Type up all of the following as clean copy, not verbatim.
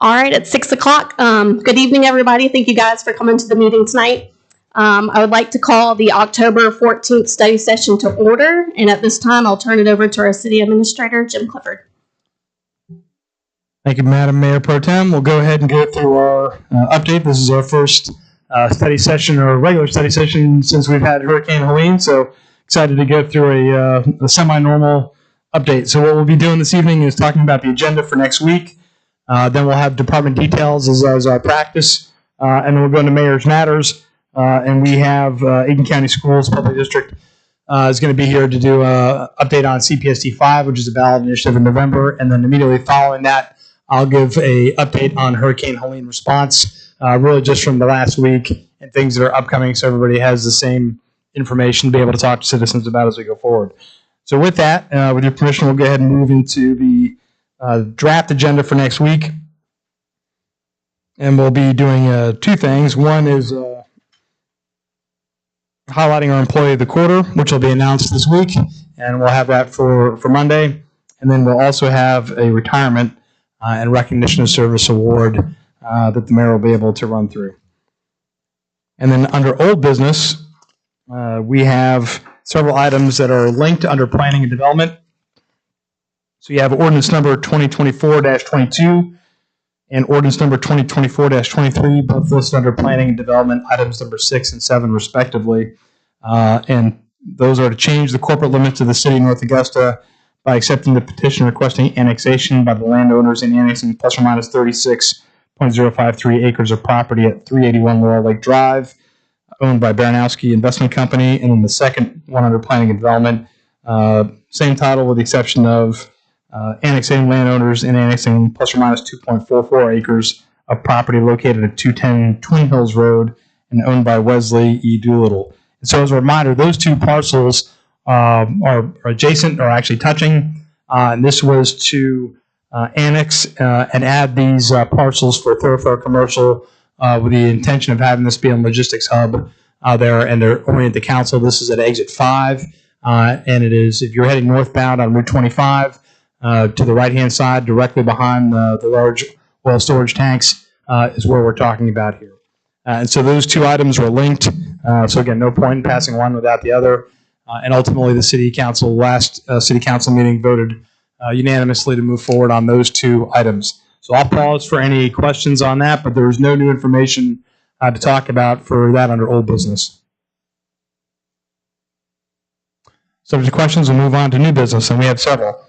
All right, at 6 o'clock. Good evening, everybody. Thank you guys for coming to the meeting tonight. I would like to call the October 14th study session to order, and at this time, I'll turn it over to our City Administrator, Jim Clifford. Thank you, Madam Mayor Pro Tem. We'll go ahead and go through our update. This is our first study session, or regular study session, since we've had Hurricane Helene, so excited to go through a semi-normal update. So what we'll be doing this evening is talking about the agenda for next week. Then we'll have department details as our practice, and then we'll go into Mayor's Matters, and we have Aiken County Schools Public District is going to be here to do an update on CPSD 5, which is a ballot initiative in November, and then immediately following that, I'll give a update on Hurricane Helene response, really just from the last week and things that are upcoming, so everybody has the same information to be able to talk to citizens about as we go forward. So with that, with your permission, we'll go ahead and move into the draft agenda for next week. And we'll be doing two things. One is highlighting our Employee of the Quarter, which will be announced this week, and we'll have that for Monday. And then we'll also have a retirement and recognition of service award that the mayor will be able to run through. And then under old business, we have several items that are linked under planning and development. So you have ordinance number 2024-22 and ordinance number 2024-23, both listed under planning and development, items number 6 and 7 respectively. And those are to change the corporate limits of the city of North Augusta by accepting the petition requesting annexation by the landowners and annexing plus or minus 36.053 acres of property at 381 Laurel Lake Drive, owned by Baranowski Investment Company. And then the second one under planning and development, same title with the exception of annexing landowners and annexing plus or minus 2.44 acres of property located at 210 Twin Hills Road and owned by Wesley E. Doolittle. And so as a reminder, those two parcels are adjacent or actually touching, and this was to annex and add these parcels for thoroughfare commercial with the intention of having this be a logistics hub there, and they're oriented to council. This is at exit 5, and it is, if you're heading northbound on Route 25, to the right-hand side, directly behind the large oil storage tanks, is where we're talking about here. And so those two items were linked. So again, no point in passing one without the other. And ultimately, the city council, last city council meeting, voted unanimously to move forward on those two items. So I'll pause for any questions on that, but there is no new information to talk about for that under old business. Subject to questions, we'll move on to new business, and we have several.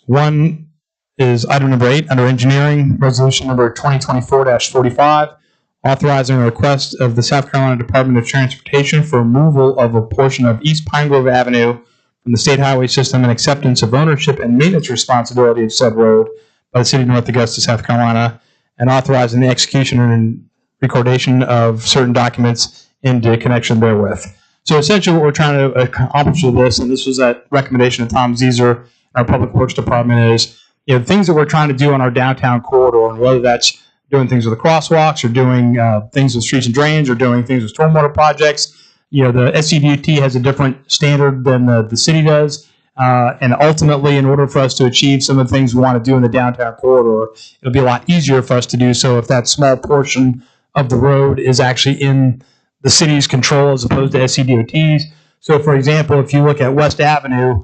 One is item number 8 under engineering, resolution number 2024-45, authorizing a request of the South Carolina Department of Transportation for removal of a portion of East Pine Grove Avenue from the state highway system and acceptance of ownership and maintenance responsibility of said road by the city of North Augusta, South Carolina, and authorizing the execution and recordation of certain documents in connection therewith. So essentially what we're trying to accomplish with this, and this was at recommendation of Tom Zeeser, our Public Works Department, is things that we're trying to do on our downtown corridor, and whether that's doing things with the crosswalks or doing things with streets and drains or doing things with stormwater projects. The SCDOT has a different standard than the city does, and ultimately, in order for us to achieve some of the things we want to do in the downtown corridor, it'll be a lot easier for us to do so if that small portion of the road is actually in the city's control as opposed to SCDOT's. So, for example, if you look at West Avenue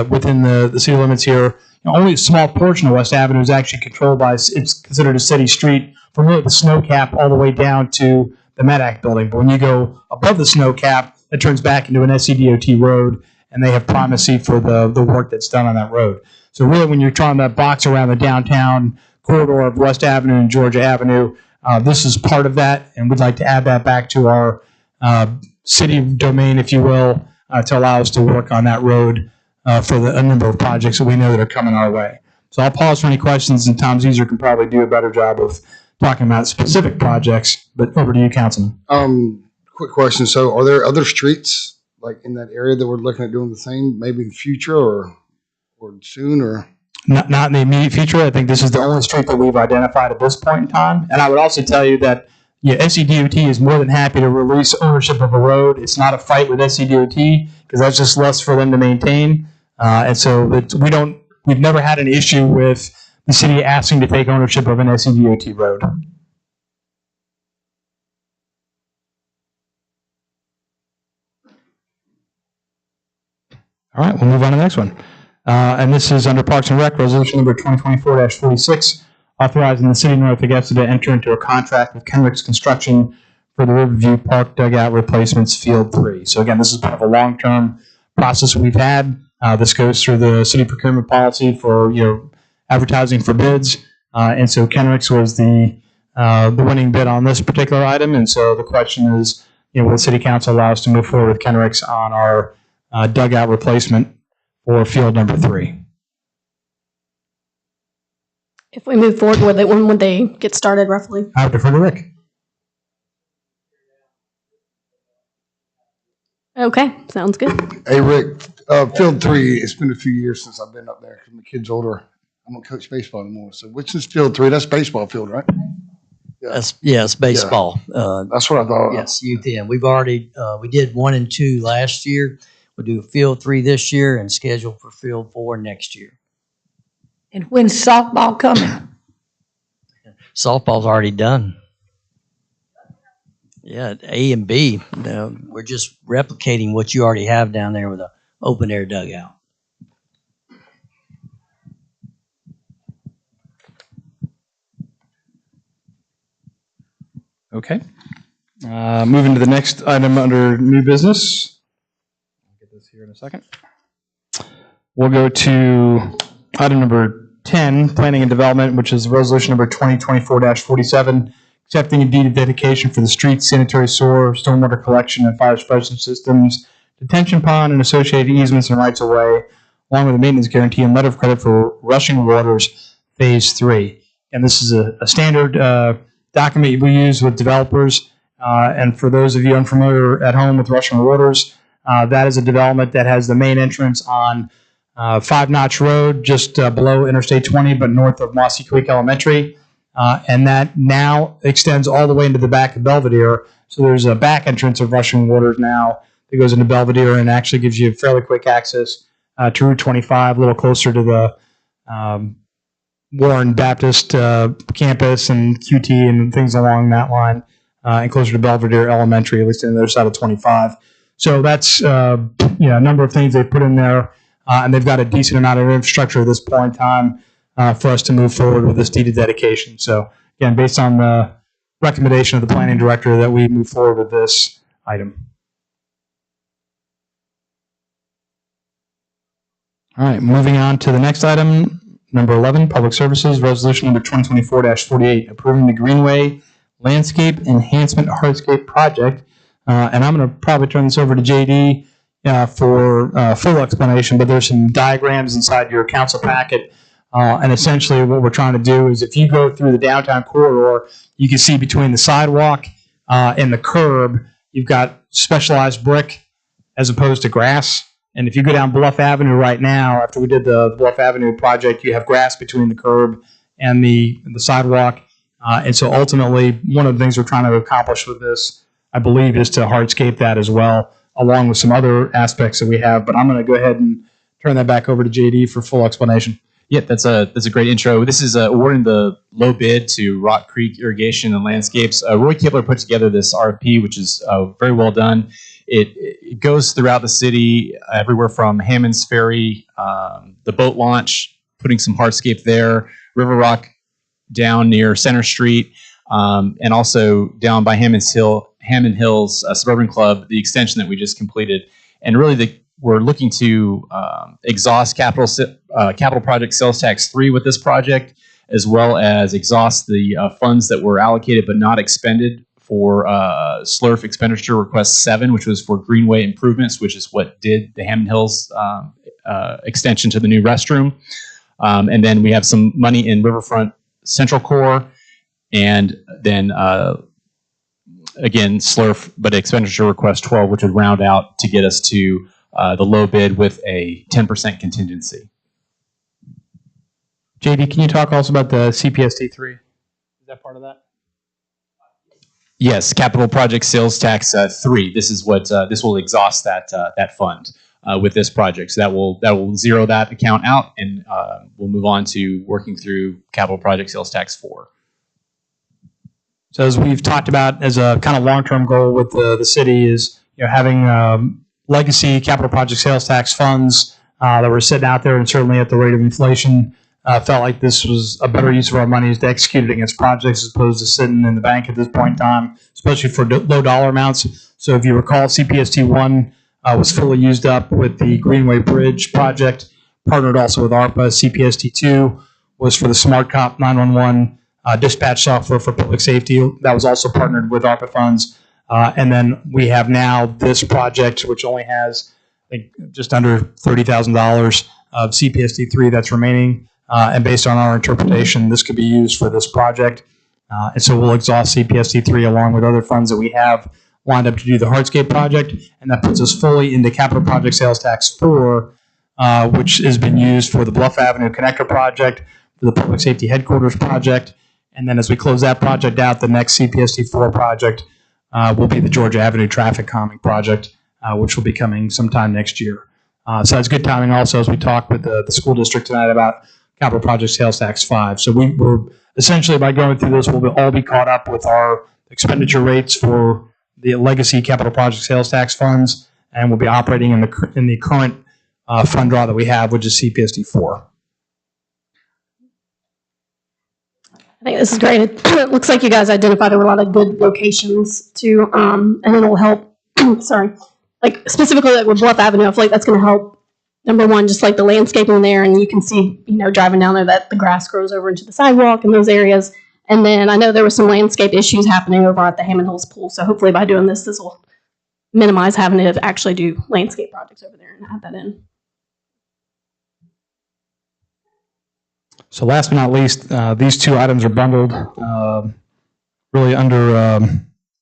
within the city limits here, only a small portion of West Avenue is actually controlled by, it's considered a city street from really the snow cap all the way down to the MEDAC building. But when you go above the snow cap, it turns back into an SCDOT road, and they have primacy for the work that's done on that road. So really, when you're trying to box around the downtown corridor of West Avenue and Georgia Avenue, this is part of that, and we'd like to add that back to our city domain, if you will, to allow us to work on that road for a number of projects that we know that are coming our way. So I'll pause for any questions, and Tom Zeeser can probably do a better job of talking about specific projects, but over to you, Councilman. Quick question. So are there other streets like in that area that we're looking at doing the same, maybe in the future or soon, or? Not in the immediate future. I think this is the only street that we've identified at this point in time. And I would also tell you that SCDOT is more than happy to release ownership of a road. It's not a fight with SCDOT because that's just less for them to maintain. And so we've never had an issue with the city asking to take ownership of an SEDOT road. All right, we'll move on to the next one. And this is under Parks and Rec, resolution number 2024-46, authorizing the city of North Augusta to enter into a contract with Kenrick's Construction for the Riverview Park dugout replacements Field 3. So again, this is part of a long-term process we've had. This goes through the city procurement policy for advertising for bids, and so Kenrick's was the winning bid on this particular item. And so the question is, will the city council allow us to move forward with Kenrick's on our dugout replacement for field number 3? If we move forward with it, when would they get started roughly? I would defer to Rick. Okay, sounds good. Hey, Rick, Field 3, it's been a few years since I've been up there because my kid's older. I don't coach baseball anymore. So which is Field 3? That's baseball field, right? Yeah. Yes, baseball. That's what I thought. Yes, youth in. We've already, we did 1 and 2 last year. We'll do Field 3 this year and schedule for Field 4 next year. And when's softball coming? Softball's already done. Yeah, A and B. We're just replicating what you already have down there with an open air dugout. Okay. Moving to the next item under new business. I'll get this here in a second. We'll go to item number 10, planning and development, which is resolution number 2024-47, accepting a deed of dedication for the streets, sanitary sewer, stormwater collection, and fire suppression systems, detention pond, and associated easements and rights of way, along with a maintenance guarantee and letter of credit for Rushing Waters Phase 3. And this is a standard document we use with developers. And for those of you unfamiliar at home with Rushing Waters, that is a development that has the main entrance on Five Notch Road, just below Interstate 20, but north of Mossy Creek Elementary. And that now extends all the way into the back of Belvedere. So there's a back entrance of Rushing Waters now that goes into Belvedere and actually gives you fairly quick access to Route 25, a little closer to the Warren Baptist campus and QT and things along that line, and closer to Belvedere Elementary, at least on the other side of 25. So that's a number of things they've put in there, and they've got a decent amount of infrastructure at this point in time for us to move forward with this deed of dedication. So again, based on the recommendation of the planning director, that we move forward with this item. All right, moving on to the next item. Number 11, Public Services, Resolution number 2024-48, approving the Greenway Landscape Enhancement Hardscape Project. And I'm going to probably turn this over to JD for full explanation, but there's some diagrams inside your council packet. And essentially what we're trying to do is if you go through the downtown corridor, you can see between the sidewalk and the curb, you've got specialized brick as opposed to grass. And if you go down Bluff Avenue right now, after we did the Bluff Avenue project, you have grass between the curb and the sidewalk. And so ultimately, one of the things we're trying to accomplish with this, I believe, is to hardscape that as well, along with some other aspects that we have. But I'm going to go ahead and turn that back over to JD for full explanation. Yeah, that's a great intro. This is awarding the low bid to Rock Creek Irrigation and Landscapes. Roy Kibler put together this RFP, which is very well done. It goes throughout the city, everywhere from Hammond's Ferry, the boat launch, putting some hardscape there, River Rock down near Center Street, and also down by Hammond Hills Suburban Club, the extension that we just completed. And really, we're looking to exhaust capital project sales tax 3 with this project, as well as exhaust the funds that were allocated but not expended for SLURF expenditure request 7, which was for greenway improvements, which is what did the Hammond Hills extension to the new restroom. And then we have some money in Riverfront Central Core, and then again SLURF, but expenditure request 12, which would round out to get us to the low bid with a 10% contingency. JD, can you talk also about the CPST 3? Is that part of that? Yes, capital project sales tax 3. This is what this will exhaust that fund. with this project. So that will zero that account out, and we'll move on to working through capital project sales tax 4. So as we've talked about as a kind of long-term goal with the city is, having legacy capital project sales tax funds that were sitting out there, and certainly at the rate of inflation, felt like this was a better use of our money is to execute it against projects as opposed to sitting in the bank at this point in time, especially for low dollar amounts. So if you recall, CPST 1 was fully used up with the Greenway Bridge project, partnered also with ARPA. CPST 2 was for the Smart Cop 911 dispatch software for public safety. That was also partnered with ARPA funds. And then we have now this project, which only has, I think, just under $30,000 of CPST 3 that's remaining. And based on our interpretation, this could be used for this project. And so we'll exhaust CPST 3 along with other funds that we have lined up to do the hardscape project. And that puts us fully into capital project sales tax 4, which has been used for the Bluff Avenue Connector project, for the public safety headquarters project. And then as we close that project out, the next CPST 4 project will be the Georgia Avenue traffic calming project, which will be coming sometime next year. So that's good timing also as we talk with the school district tonight about capital project sales tax 5. So we're essentially, by going through this, we'll all be caught up with our expenditure rates for the legacy capital project sales tax funds, and we'll be operating in the current fund draw that we have, which is CPST 4. I think this is great. It looks like you guys identified a lot of good locations too, and it'll help. Sorry, like specifically like with Bluff Avenue, I feel like that's going to help. Number one, just like the landscaping there, and you can see, driving down there that the grass grows over into the sidewalk in those areas. And then I know there were some landscape issues happening over at the Hammond Hills Pool, so hopefully by doing this, this will minimize having to actually do landscape projects over there and add that in. So last but not least, these two items are bundled really under,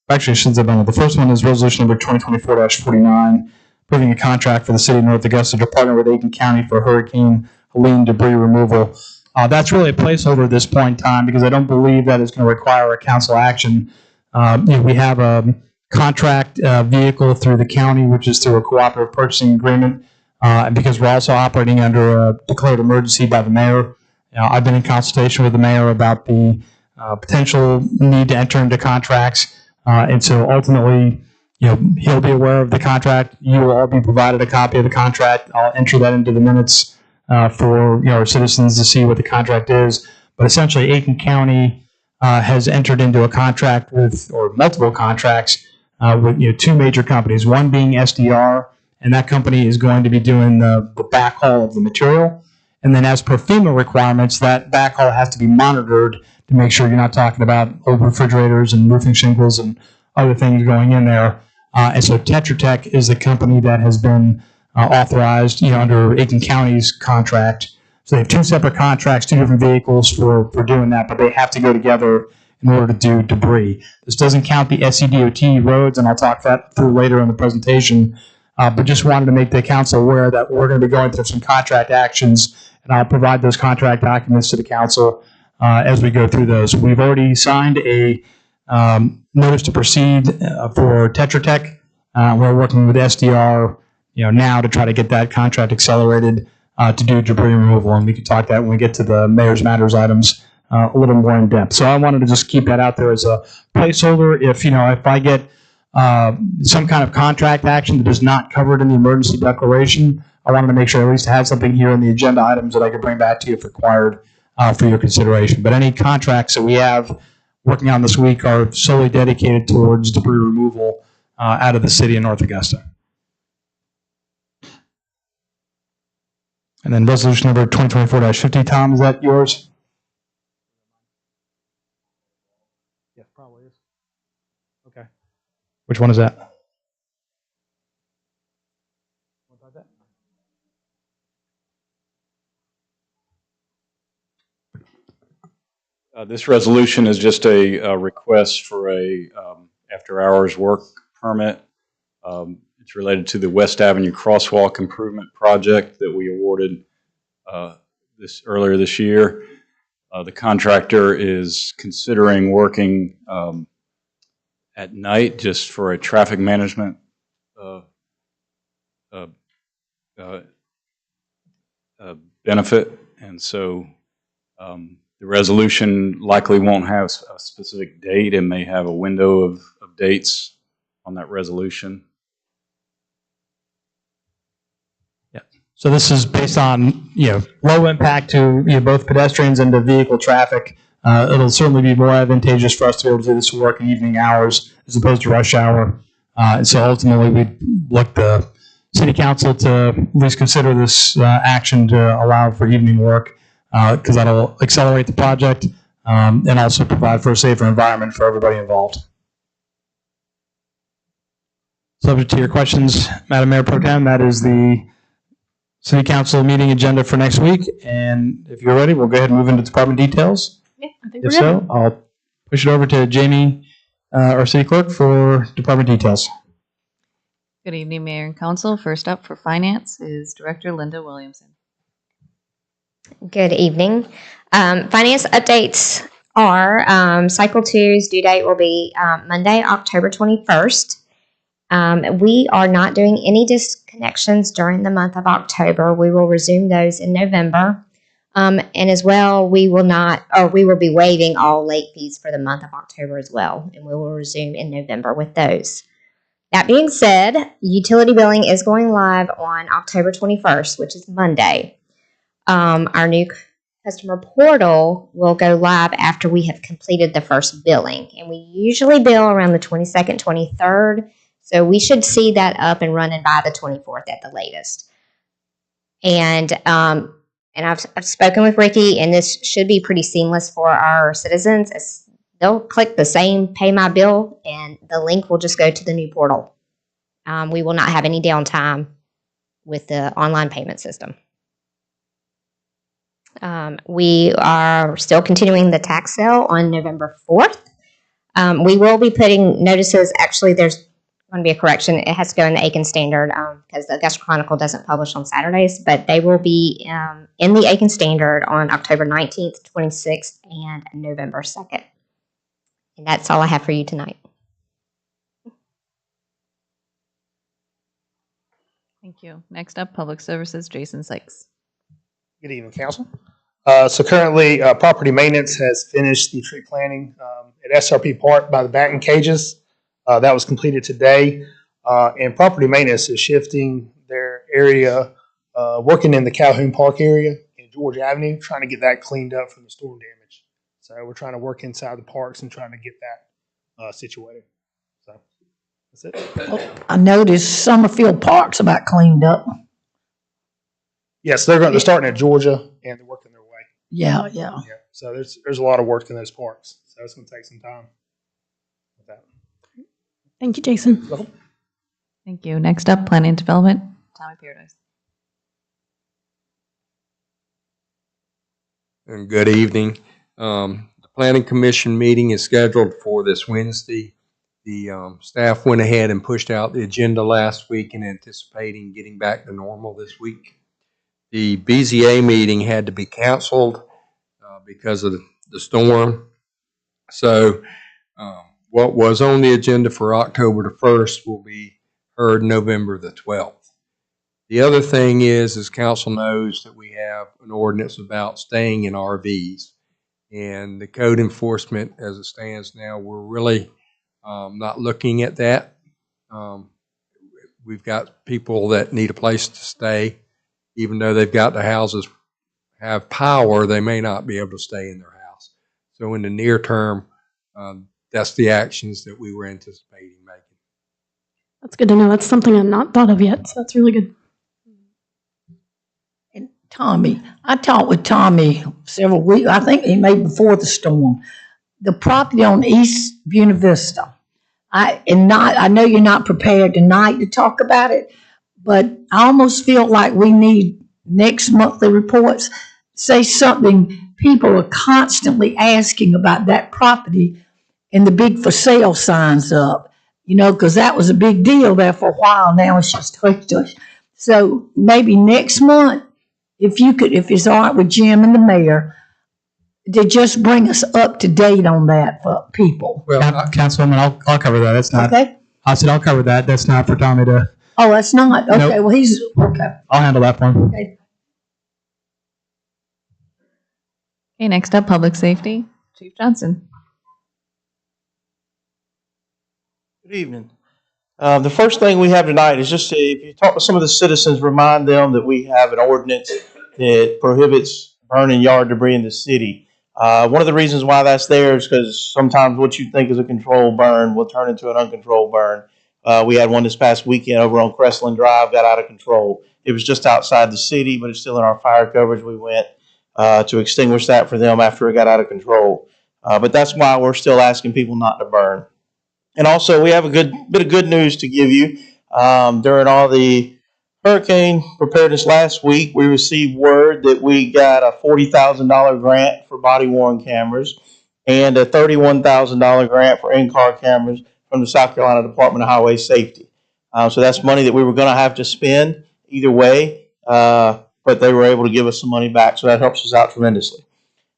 actually I shouldn't say bundled. The first one is resolution number 2024-49, approving a contract for the city of North Augusta to partner with Aiken County for Hurricane Helene debris removal. That's really a placeholder at this point in time because I don't believe that is going to require a council action. We have a contract vehicle through the county, which is through a cooperative purchasing agreement, and because we're also operating under a declared emergency by the mayor. I've been in consultation with the mayor about the potential need to enter into contracts, and so ultimately, he'll be aware of the contract. You will all be provided a copy of the contract. I'll enter that into the minutes for our citizens to see what the contract is. But essentially, Aiken County has entered into a contract with, or multiple contracts with two major companies. One being SDR, and that company is going to be doing the backhaul of the material. And then as per FEMA requirements, that backhaul has to be monitored to make sure you're not talking about old refrigerators and roofing shingles and other things going in there. And so Tetra Tech is the company that has been authorized, under Aiken County's contract. So they have two separate contracts, two different vehicles for doing that, but they have to go together in order to do debris. This doesn't count the SCDOT roads, and I'll talk that through later in the presentation. But just wanted to make the council aware that we're going to be going through some contract actions, and I'll provide those contract documents to the council as we go through those. We've already signed a notice to proceed for Tetra Tech. We're working with SDR, now to try to get that contract accelerated to do debris removal, and we can talk that when we get to the Mayor's Matters items a little more in depth. So I wanted to just keep that out there as a placeholder. If I get some kind of contract action that is not covered in the emergency declaration, I wanted to make sure I at least have something here in the agenda items that I could bring back to you if required for your consideration. But any contracts that we have working on this week are solely dedicated towards debris removal out of the city of North Augusta. And then resolution number 2024-50, Tom, is that yours? Yes, probably is. Okay. Which one is that? This resolution is just a request for a after-hours work permit. It's related to the West Avenue Crosswalk Improvement Project that we awarded earlier this year. The contractor is considering working at night just for a traffic management benefit. And so the resolution likely won't have a specific date. It may have a window of dates on that resolution. So this is based on, low impact to, both pedestrians and to vehicle traffic. It'll certainly be more advantageous for us to be able to do this work in evening hours as opposed to rush hour. And so ultimately, we'd look the city council to at least consider this action to allow for evening work, because that'll accelerate the project and also provide for a safer environment for everybody involved. Subject to your questions, Madam Mayor Pro Tem, that is the City Council meeting agenda for next week. And if you're ready, we'll go ahead and move into department details. Yeah, I think If we're good. so, I'll push it over to Jamie, our city clerk, for department details. Good evening, Mayor and Council. First up for Finance is Director Linda Williamson. Good evening. Finance updates are Cycle 2's due date will be Monday, October 21st. We are not doing any disconnections during the month of October. We will resume those in November. And as well, we will be waiving all late fees for the month of October as well. And we will resume in November with those. That being said, utility billing is going live on October 21st, which is Monday. Our new customer portal will go live after we have completed the first billing. And we usually bill around the 22nd, 23rd. So we should see that up and running by the 24th at the latest. And I've spoken with Ricky, and this should be pretty seamless for our citizens. They'll click the same Pay My Bill, and the link will just go to the new portal. We will not have any downtime with the online payment system. We are still continuing the tax sale on November 4th. We will be putting notices. Actually, there's going to be a correction. It has to go in the Aiken Standard because the Augusta Chronicle doesn't publish on Saturdays, but they will be in the Aiken Standard on October 19th, 26th, and November 2nd. And that's all I have for you tonight. Thank you. Next up, Public Services, Jason Sykes. Good evening, Council. So currently, property maintenance has finished the tree planting at SRP Park by the batting cages. That was completed today. And property maintenance is shifting their area, working in the Calhoun Park area in George Avenue, trying to get that cleaned up from the storm damage. So we're trying to work inside the parks and trying to get that situated. So that's it. I noticed Summerfield Park's about cleaned up. Yes, they're starting at Georgia and they're working their way. Yeah. So there's a lot of work in those parks. So it's going to take some time with that. Thank you, Jason. Thank you. Next up, Planning and Development, Tommy Paradise. And good evening. The Planning Commission meeting is scheduled for this Wednesday. The staff went ahead and pushed out the agenda last week in anticipating getting back to normal this week. The BZA meeting had to be canceled because of the storm. So what was on the agenda for October the 1st will be heard November the 12th. The other thing is, as council knows, that we have an ordinance about staying in RVs. And the code enforcement, as it stands now, we're really not looking at that. We've got people that need a place to stay. Even though they've got the houses have power, they may not be able to stay in their house. So in the near term, that's the actions that we were anticipating making. That's good to know. That's something I've not thought of yet, so that's really good. And Tommy, I talked with Tommy several weeks, I think he made before the storm. The property on East Buena Vista. I know you're not prepared tonight to talk about it, but I almost feel like we need next monthly reports. Say something, people are constantly asking about that property and the big for sale signs up, because that was a big deal there for a while. Now it's just hush. So maybe next month, if it's all right with Jim and the mayor, to just bring us up to date on that for people. Well, Councilwoman, I'll cover that. That's not. Okay. I said I'll cover that. That's not for Tommy to Oh, that's not, okay, Nope. well, he's, okay. I'll handle that for him. Okay. Okay, next up, Public Safety, Chief Johnson. Good evening. The first thing we have tonight is just if you talk to some of the citizens, remind them that we have an ordinance that prohibits burning yard debris in the city. One of the reasons why that's there is because sometimes what you think is a controlled burn will turn into an uncontrolled burn. We had one this past weekend over on Crestland Drive, got out of control. It was just outside the city, but it's still in our fire coverage. We went to extinguish that for them after it got out of control. But that's why we're still asking people not to burn. And also, we have a good bit of good news to give you. During all the hurricane preparedness last week, we received word that we got a $40,000 grant for body-worn cameras and a $31,000 grant for in-car cameras from the South Carolina Department of Highway Safety. So that's money that we were going to have to spend either way, but they were able to give us some money back, so that helps us out tremendously.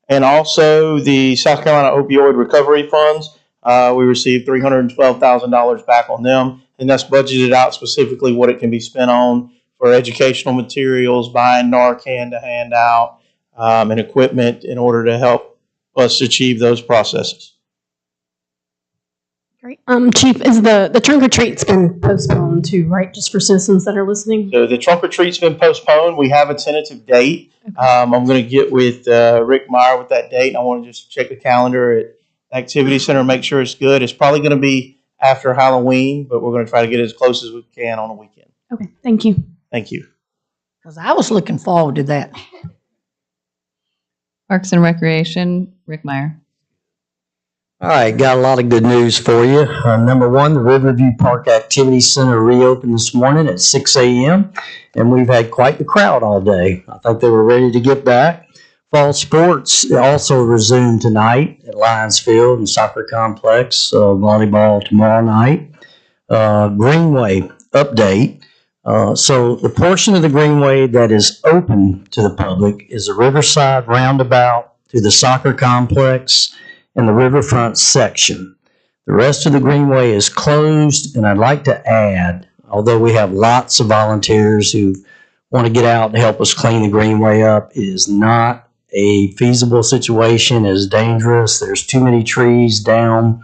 And also, the South Carolina Opioid Recovery Funds. We received $312,000 back on them, and that's budgeted out specifically what it can be spent on for educational materials, buying Narcan to hand out, and equipment in order to help us achieve those processes. Great. Chief, is the trunk or treat's been postponed too, right? Just for citizens that are listening? So the trunk or treat's been postponed. We have a tentative date. I'm going to get with Rick Meyer with that date, and I want to just check the calendar at Activity Center, make sure it's good. It's probably going to be after Halloween, but we're going to try to get it as close as we can on a weekend. Okay, thank you. Thank you. Because I was looking forward to that. Parks and Recreation, Rick Meyer. All right, got a lot of good news for you. Number one, the Riverview Park Activity Center reopened this morning at 6 a.m., and we've had quite the crowd all day. I think they were ready to get back. Fall sports also resumed tonight at Lions Field and Soccer Complex, volleyball tomorrow night. Greenway update. So the portion of the Greenway that is open to the public is the Riverside Roundabout to the Soccer Complex and the Riverfront section. The rest of the Greenway is closed, and I'd like to add, although we have lots of volunteers who want to get out and help us clean the Greenway up, it is not a feasible situation. It is dangerous. There's too many trees down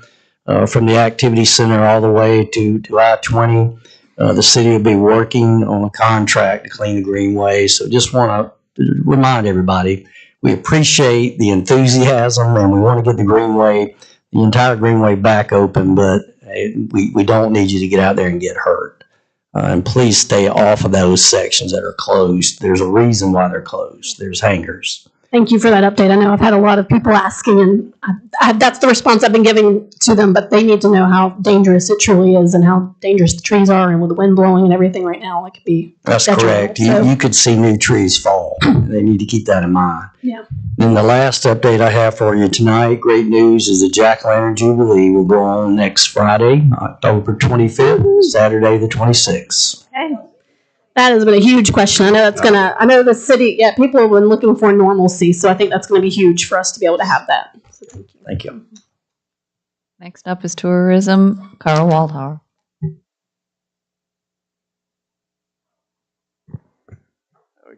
from the activity center all the way to I-20. The city will be working on a contract to clean the Greenway. So just want to remind everybody, we appreciate the enthusiasm and we want to get the entire Greenway back open, but we don't need you to get out there and get hurt. And please stay off of those sections that are closed. There's a reason why they're closed. There's hangers. Thank you for that update. I know I've had a lot of people asking, and that's the response I've been giving to them, but they need to know how dangerous it truly is and how dangerous the trees are, and with the wind blowing and everything right now, it could be That's detrimental. correct. So, You could see new trees fall. They need to keep that in mind. yeah. Then the last update I have for you tonight, great news, is the Jack-O-Lantern Jubilee will go on next Friday, October 25th, Saturday the 26th. Okay. That has been a huge question. I know the city, people have been looking for normalcy, so I think that's going to be huge for us to be able to have that. So thank you. Thank you. Next up is Tourism, Carl Waldhauer.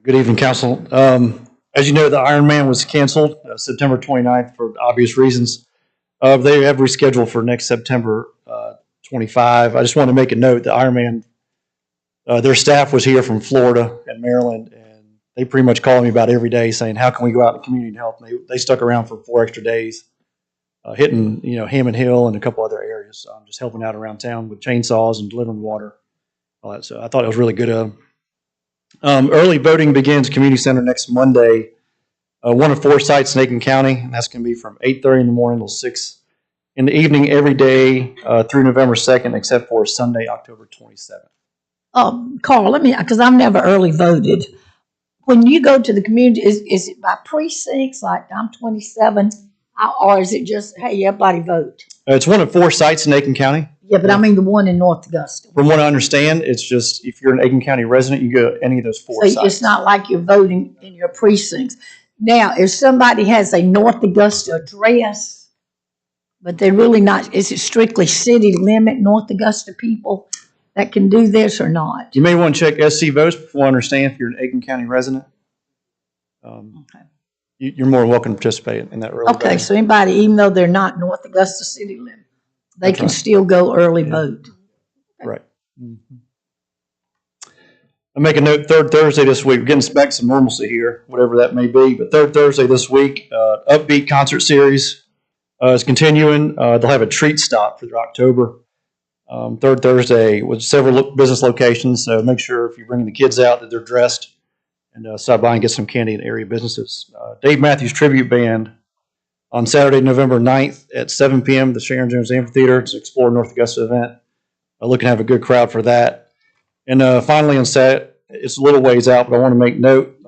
Good evening, Council. As you know, the Ironman was canceled September 29th for obvious reasons. They have rescheduled for next September 25. I just want to make a note, the Ironman, their staff was here from Florida and Maryland, and they pretty much called me about every day saying, how can we go out in community and help? And they stuck around for 4 extra days, hitting, Hammond Hill and a couple other areas. Just helping out around town with chainsaws and delivering water. All that. So I thought it was really good. Early voting begins community center next Monday. 1 of 4 sites in Aiken County, and that's going to be from 8:30 in the morning till 6 in the evening every day through November 2nd, except for Sunday, October 27th. Carl, because I've never early voted. When you go to the community, is it by precincts, like I'm 27, or is it just, hey, everybody vote? It's 1 of 4 sites in Aiken County. Yeah, but I mean the one in North Augusta. From what I understand, it's just if you're an Aiken County resident, you go to any of those 4 So sites. it's not like you're voting in your precincts. Now, if somebody has a North Augusta address, but they're really not, is it strictly city limit North Augusta people? that can do this or not? You may want to check SC votes before I understand if you're an Aiken County resident. You're more than welcome to participate in that early Okay, voting. so anybody, even though they're not North Augusta city limit, they That's can right. still go early vote. Right. I'll make a note, third Thursday this week, we're getting back to some normalcy here, whatever that may be, but third Thursday this week, Upbeat concert series is continuing. They'll have a treat stop for October. Third Thursday with several business locations, so make sure if you're bringing the kids out that they're dressed and stop by and get some candy at area businesses. Dave Matthews Tribute Band on Saturday, November 9th at 7 p.m. at the Sharon Jones Amphitheater. It's an Explore North Augusta event. Looking to have a good crowd for that. And finally on Saturday, it's a little ways out, but I want to make note,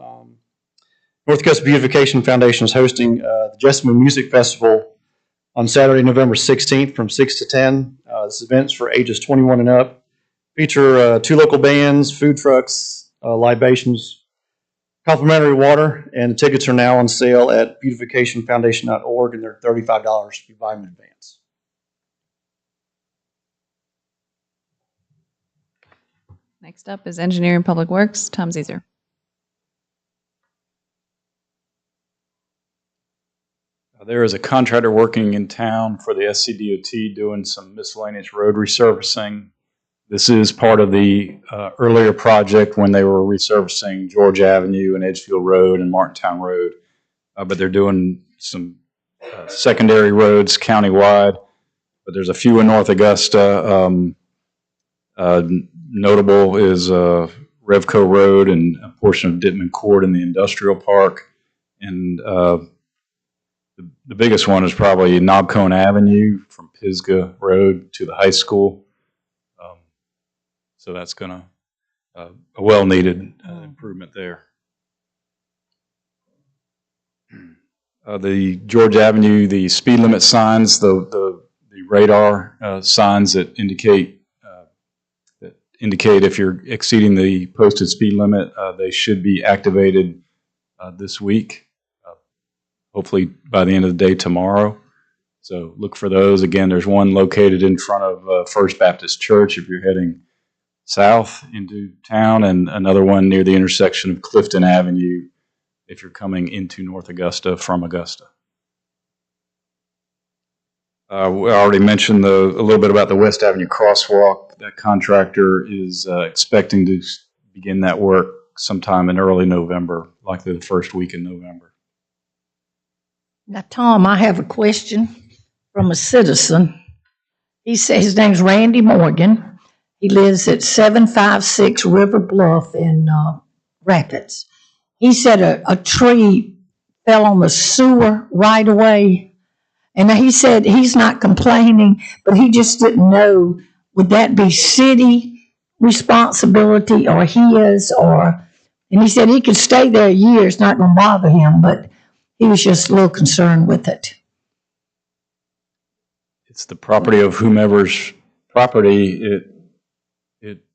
North Augusta Beautification Foundation is hosting the Jessamine Music Festival on Saturday, November 16th from 6 to 10. This event's for ages 21 and up. Feature 2 local bands, food trucks, libations, complimentary water, and the tickets are now on sale at beautificationfoundation.org, and they're $35 if you buy them in advance. Next up is Engineering and Public Works, Tom Zeser. There is a contractor working in town for the SCDOT doing some miscellaneous road resurfacing. This is part of the earlier project when they were resurfacing George Avenue and Edgefield Road and Martintown Road. But they're doing some secondary roads countywide. But there's a few in North Augusta. Notable is Revco Road and a portion of Dittman Court in the industrial park. And the biggest one is probably Knobcone Avenue from Pisgah Road to the high school. So that's going to a well-needed improvement there. The George Avenue, the speed limit signs, the radar signs that indicate if you're exceeding the posted speed limit, they should be activated this week. Hopefully by the end of the day tomorrow. So look for those. Again, there's one located in front of First Baptist Church if you're heading south into town, and another one near the intersection of Clifton Avenue if you're coming into North Augusta from Augusta. We already mentioned a little bit about the West Avenue crosswalk. That contractor is expecting to begin that work sometime in early November, likely the first week in November. Now, Tom, I have a question from a citizen. He says his name's Randy Morgan. He lives at 756 River Bluff in Rapids. He said a tree fell on the sewer right away. And he said he's not complaining, but he just didn't know, would that be city responsibility or his, and he said he could stay there a year, it's not going to bother him, but he was just a little concerned with it. It's the property of whomever's property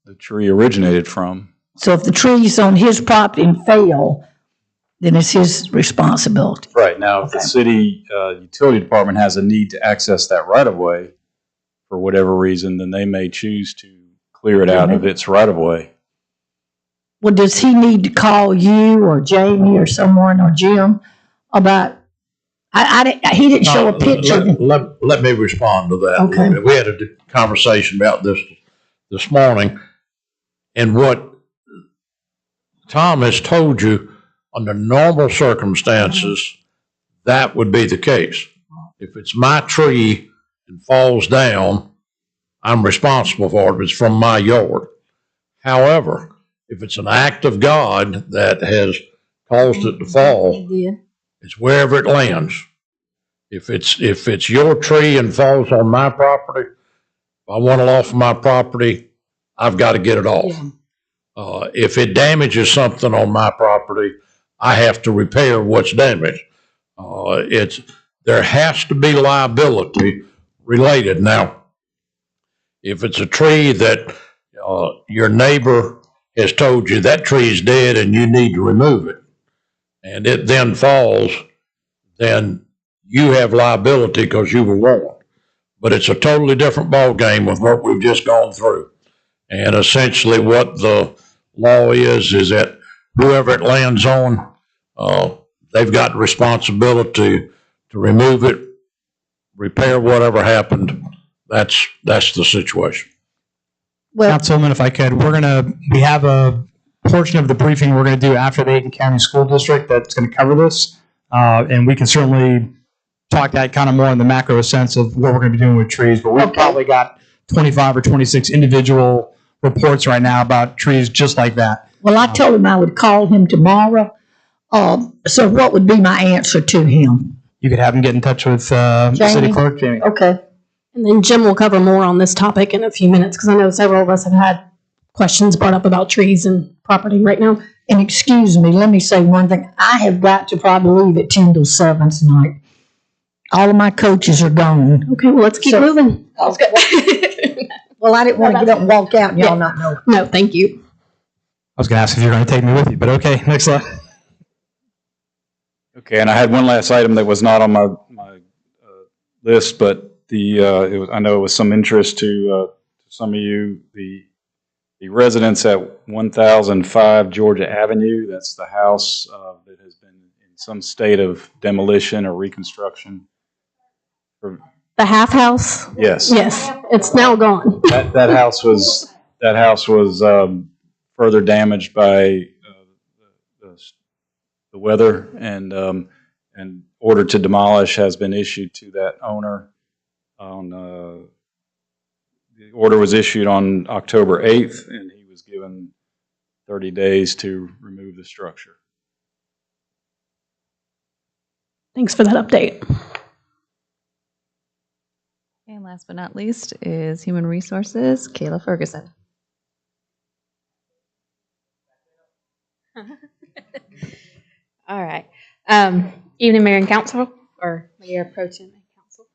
the tree originated from. So if the tree's on his property and fell, then it's his responsibility. Right. Now, if the city utility department has a need to access that right-of-way for whatever reason, then they may choose to clear it out of its right-of-way. Well, does he need to call you or Jamie or someone or Jim about, he didn't show a picture. Let me respond to that. Okay. We had a conversation about this morning, and what Tom has told you, under normal circumstances, that would be the case. If it's my tree and falls down, I'm responsible for it. It's from my yard. However, if it's an act of God that has caused it to fall, it's wherever it lands. If it's your tree and falls on my property, if I want it off my property, I've got to get it off. If it damages something on my property, I have to repair what's damaged. There has to be liability related. Now, if it's a tree that your neighbor has told you that tree is dead and you need to remove it, and it then falls, then you have liability because you were warned. But it's a totally different ballgame with what we've just gone through. And essentially what the law is that whoever it lands on, they've got responsibility to remove it, repair whatever happened. That's the situation. Well, Councilman, if I could, we have a portion of the briefing we're going to do after the Aiken County School District that's going to cover this. And we can certainly talk that kind of more in the macro sense of what we're going to be doing with trees. But we've probably got 25 or 26 individual reports right now about trees just like that. well, I told him I would call him tomorrow. So what would be my answer to him? You could have him get in touch with Jamie? City Clerk Jamie. Okay. And then Jim will cover more on this topic in a few minutes, because I know several of us have had questions brought up about trees and property right now. And excuse me, let me say one thing. I have got to probably leave at 10 till 7 tonight. All of my coaches are gone. Okay, well, let's keep moving. Well, I didn't want to get up and walk out and y'all not know. No, thank you. I was going to ask if you're going to take me with you, but okay, next slide. Okay, and I had one last item that was not on my list, but I know it was some interest to some of you. The residents at 1005 Georgia Avenue, that's the house that has been in some state of demolition or reconstruction. The half house? Yes. Yes, it's now gone. That house was further damaged by the weather, and order to demolish has been issued to that owner. The order was issued on October 8th, and he was given 30 days to remove the structure. Thanks for that update. And last but not least is Human Resources, Kayla Ferguson. All right. Evening, Mayor and Council, or Mayor Pro Tem and Council.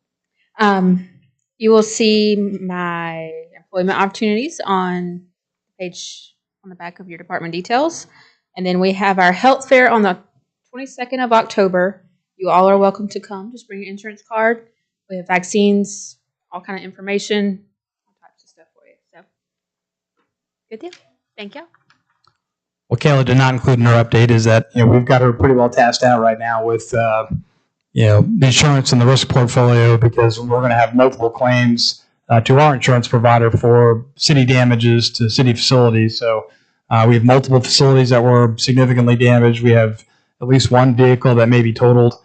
You will see my employment opportunities on the back of your department details. And then we have our health fair on the 22nd of October. You all are welcome to come. Just bring your insurance card. We have vaccines, all kind of information, all types of stuff for you. So, good deal. Thank you. What Kayla did not include in her update is that, we've got her pretty well tasked out right now with, the insurance and the risk portfolio, because we're going to have multiple claims to our insurance provider for city damages to city facilities. So we have multiple facilities that were significantly damaged. We have at least one vehicle that may be totaled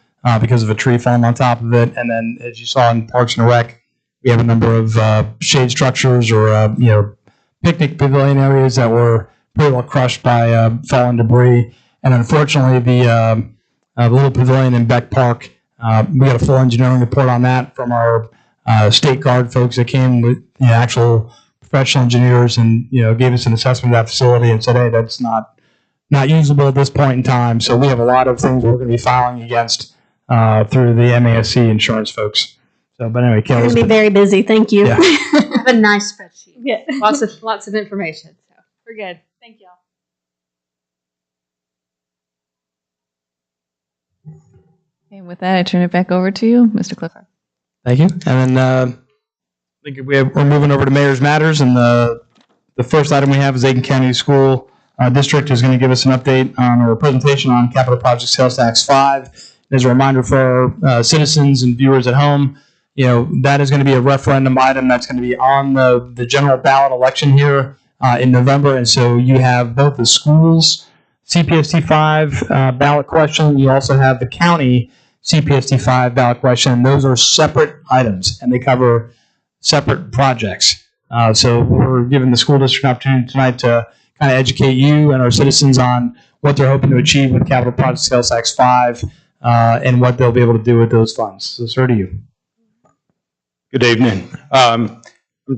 because of a tree falling on top of it. And then, as you saw in Parks and Rec, we have a number of shade structures or, picnic pavilion areas that were pretty well crushed by fallen debris. And unfortunately, the little pavilion in Beck Park, we got a full engineering report on that from our state guard folks that came with actual professional engineers and gave us an assessment of that facility and said, hey, that's not usable at this point in time. So we have a lot of things we're going to be filing against through the MASC insurance folks. So, but anyway, You're going Kayla's to be very busy. Thank you. Yeah. I have a nice spreadsheet. Yeah. Lots of information. So, we're good. Thank y'all. Okay, with that, I turn it back over to you, Mr. Clifford. Thank you. And then I think we're moving over to Mayor's Matters, and the first item we have is Aiken County School District is going to give us an update on our presentation on Capital Project Sales Tax 5. As a reminder for our citizens and viewers at home, that is going to be a referendum item that's going to be on the general ballot election here in November. And so you have both the schools CPST 5 ballot question. You also have the county CPST 5 ballot question. And those are separate items, and they cover separate projects. So we're giving the school district an opportunity tonight to kind of educate you and our citizens on what they're hoping to achieve with Capital Project Sales Tax 5 and what they'll be able to do with those funds. So, sir, to you. Good evening. I'm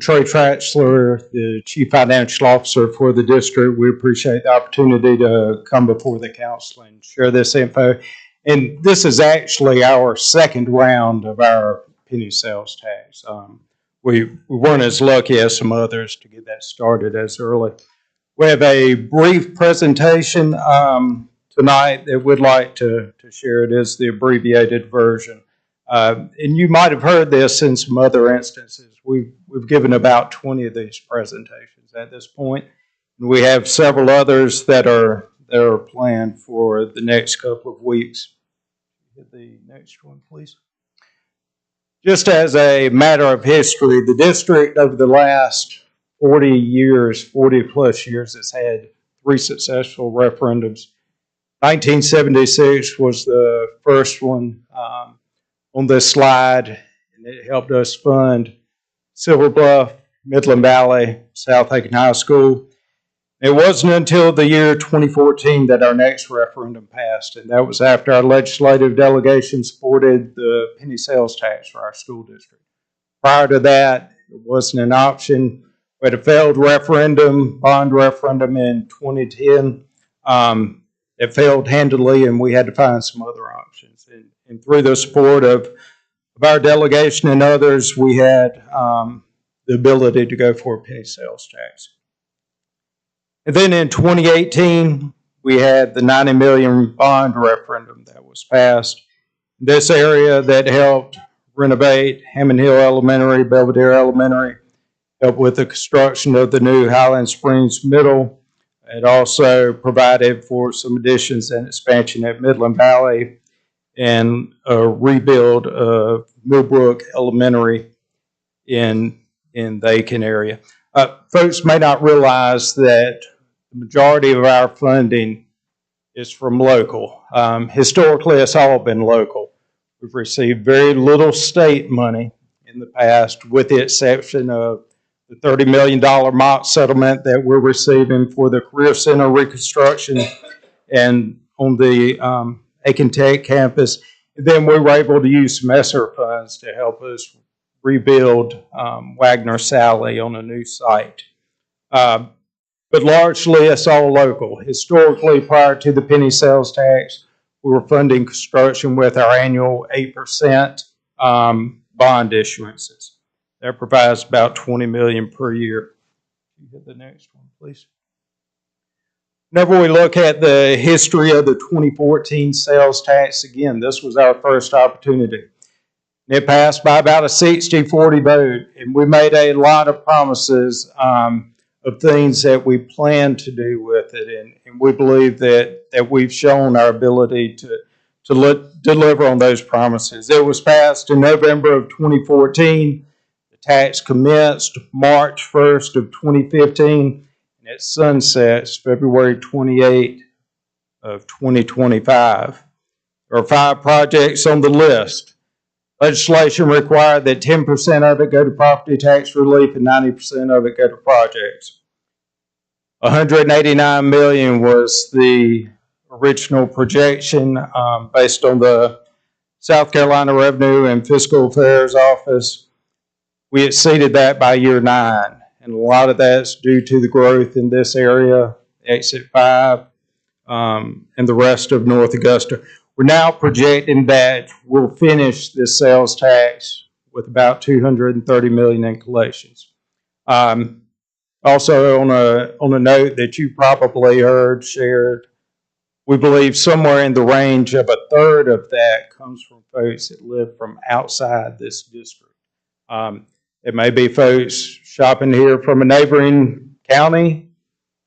Troy Traxler, the Chief Financial Officer for the district. We appreciate the opportunity to come before the council and share this info. And this is actually our second round of our penny sales tax. We weren't as lucky as some others to get that started as early. We have a brief presentation tonight that we'd like to share. It is the abbreviated version. And you might have heard this in some other instances. We've given about 20 of these presentations at this point. And we have several others that are planned for the next couple of weeks. Hit the next one, please. Just as a matter of history, the district over the last 40 plus years has had 3 successful referendums. 1976 was the first one on this slide, and it helped us fund Silver Bluff, Midland Valley, South Aiken High School. It wasn't until the year 2014 that our next referendum passed, and that was after our legislative delegation supported the penny sales tax for our school district. Prior to that, it wasn't an option. We had a failed referendum, bond referendum in 2010. It failed handily, and we had to find some other options. And through the support of our delegation and others, we had the ability to go for a penny sales tax. And then in 2018, we had the $90 million bond referendum that was passed. This area that helped renovate Hammond Hill Elementary, Belvedere Elementary, helped with the construction of the new Highland Springs Middle. It also provided for some additions and expansion at Midland Valley and a rebuild of Millbrook Elementary in the Aiken area. Folks may not realize that the majority of our funding is from local. Historically, it's all been local. We've received very little state money in the past, with the exception of the $30 million mock settlement that we're receiving for the Career Center reconstruction and on the Aiken Tech campus. And then we were able to use some ESSER funds to help us rebuild Wagner Sally on a new site. But largely, it's all local. Historically, prior to the penny sales tax, we were funding construction with our annual 8% bond issuances. That provides about $20 million per year. Can you hit the next one, please? Whenever we look at the history of the 2014 sales tax, again, this was our first opportunity. It passed by about a 60-40 vote, and we made a lot of promises of things that we plan to do with it, and we believe that we've shown our ability to deliver on those promises. It was passed in November of 2014. The tax commenced March 1st of 2015, and it sunsets February 28th of 2025. There are 5 projects on the list. Legislation required that 10% of it go to property tax relief and 90% of it go to projects. $189 million was the original projection based on the South Carolina Revenue and Fiscal Affairs Office. We exceeded that by year 9, and a lot of that's due to the growth in this area, Exit 5, and the rest of North Augusta. We're now projecting that we'll finish this sales tax with about $230 million in collections. Also, on a note that you probably heard shared, we believe somewhere in the range of 1/3 of that comes from folks that live from outside this district. It may be folks shopping here from a neighboring county,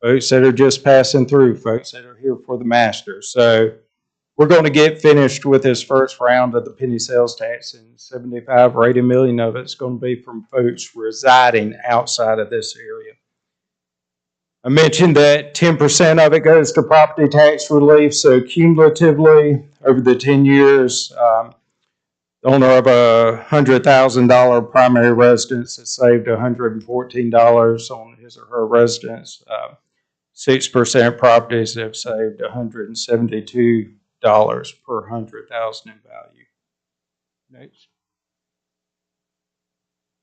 folks that are just passing through, folks that are here for the Masters. So we're going to get finished with this first round of the penny sales tax, and 75 or 80 million of it's going to be from folks residing outside of this area. I mentioned that 10% of it goes to property tax relief, so cumulatively over the 10 years, the owner of a $100,000 primary residence has saved $114 on his or her residence. 6% properties have saved $172 per 100,000 in value. Next.